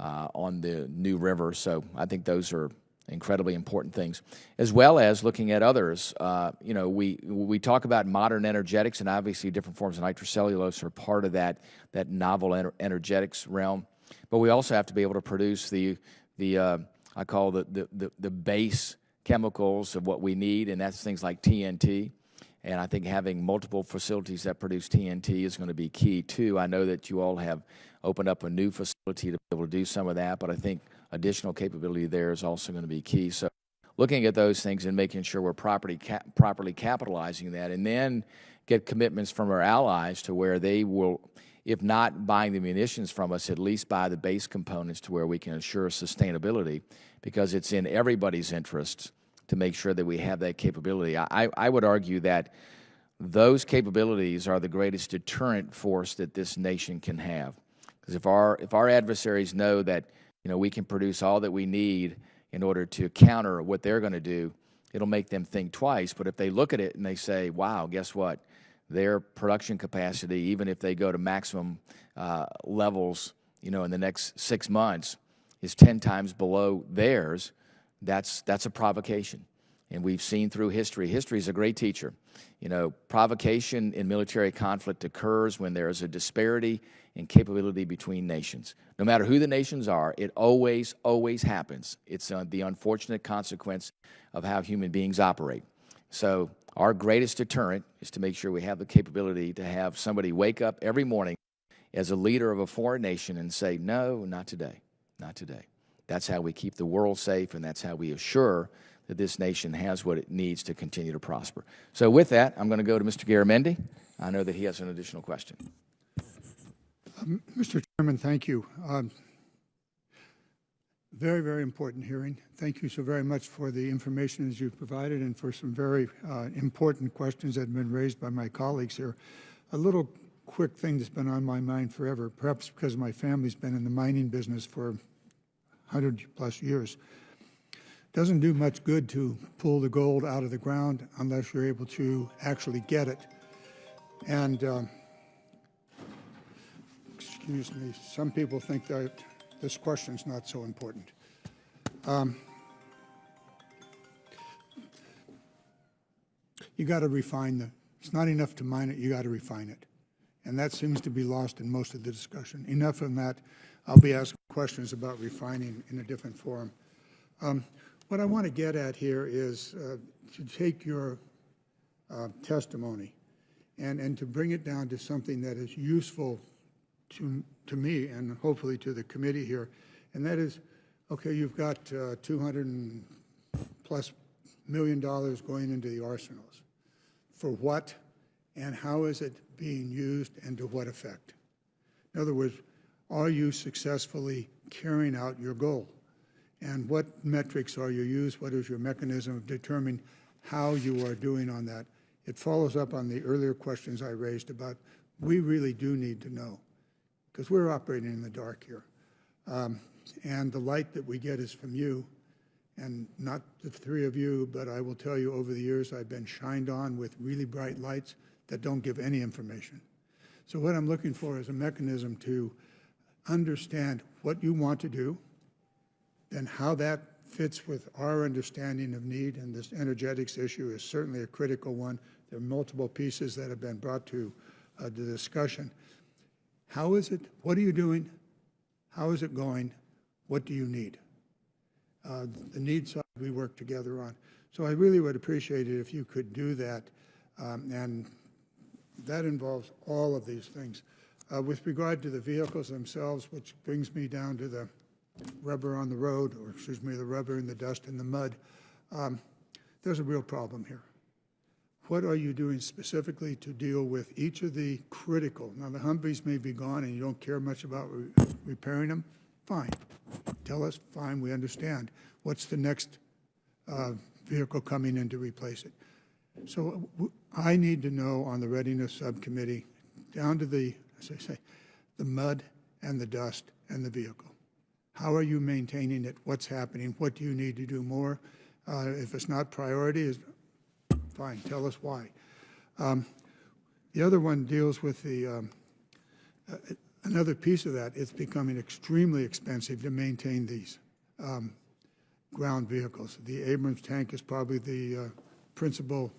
on the New River. So I think those are incredibly important things, as well as looking at others. We talk about modern energetics, and obviously different forms of nitrocellulose are part of that novel energetics realm. But we also have to be able to produce the I call the base chemicals of what we need, and that's things like TNT. And I think having multiple facilities that produce TNT is going to be key, too. I know that you all have opened up a new facility to be able to do some of that, but I think additional capability there is also going to be key. So looking at those things and making sure we're properly capitalizing that, and then get commitments from our allies to where they will, if not buying the munitions from us, at least buy the base components to where we can ensure sustainability, because it's in everybody's interest to make sure that we have that capability. I would argue that those capabilities are the greatest deterrent force that this nation can have. Because if our adversaries know that we can produce all that we need in order to counter what they're going to do, it'll make them think twice. But if they look at it and they say, wow, guess what? their production capacity, even if they go to maximum levels, in the next 6 months, is 10 times below theirs, that's a provocation. And we've seen through history. History is a great teacher. Provocation in military conflict occurs when there is a disparity in capability between nations. No matter who the nations are, it always, always happens. It's the unfortunate consequence of how human beings operate. So our greatest deterrent is to make sure we have the capability to have somebody wake up every morning as a leader of a foreign nation and say, no, not today, not today. That's how we keep the world safe, and that's how we assure that this nation has what it needs to continue to prosper. So with that, I'm going to go to Mr. Garamendi. I know that he has an additional question. Mr. Chairman, thank you. Very, very important hearing. Thank you so very much for the information that you've provided and for some very important questions that have been raised by my colleagues here. A little quick thing that's been on my mind forever, perhaps because my family's been in the mining business for 100+ years. Doesn't do much good to pull the gold out of the ground unless you're able to actually get it. And excuse me, some people think that this question's not so important. You got to refine it's not enough to mine it, you got to refine it. And that seems to be lost in most of the discussion. Enough of that. I'll be asking questions about refining in a different forum. What I want to get at here is to take your testimony and to bring it down to something that is useful to me and hopefully to the committee here, and that is, okay, you've got $200+ million going into the arsenals. For what and how is it being used and to what effect? In other words, are you successfully carrying out your goal? And what metrics are you used? What is your mechanism of determining how you are doing on that? It follows up on the earlier questions I raised about we really do need to know, because we're operating in the dark here. And the light that we get is from you, and not the three of you, but I will tell you over the years I've been shined on with really bright lights that don't give any information. So what I'm looking for is a mechanism to understand what you want to do, and how that fits with our understanding of need, and this energetics issue is certainly a critical one. There are multiple pieces that have been brought to the discussion. How is it? What are you doing? How is it going? What do you need? The need side we work together on. So I really would appreciate it if you could do that, and that involves all of these things. With regard to the vehicles themselves, which brings me down to the rubber on the road, or excuse me, the rubber in the dust and the mud, there's a real problem here. What are you doing specifically to deal with each of the critical? Now, the Humvees may be gone and you don't care much about repairing them. Fine. Tell us, fine, we understand. What's the next vehicle coming in to replace it? So I need to know on the Readiness Subcommittee, down to the, as I say, the mud and the dust and the vehicle. How are you maintaining it? What's happening? What do you need to do more? If it's not priority, fine, tell us why. The other one deals with the, another piece of that. It's becoming extremely expensive to maintain these ground vehicles. The Abrams tank is probably the principal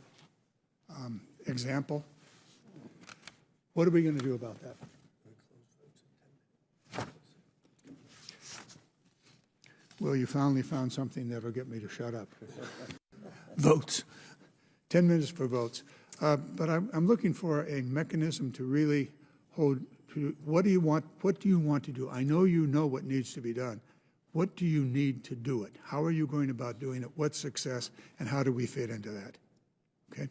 example. What are we going to do about that? Well, you finally found something that'll get me to shut up. Votes. 10 minutes for votes. But I'm looking for a mechanism to really hold to what do you want to do? I know you know what needs to be done. What do you need to do it? How are you going about doing it? What's success? And how do we fit into that? Okay?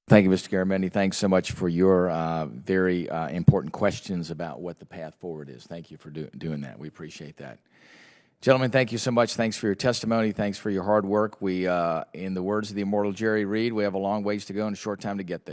Thank you, Mr. Garamendi. Thanks so much for your very important questions about what the path forward is. Thank you for doing that. We appreciate that. Gentlemen, thank you so much. Thanks for your testimony. Thanks for your hard work. We, in the words of the immortal Jerry Reed, we have a long ways to go and a short time to get there.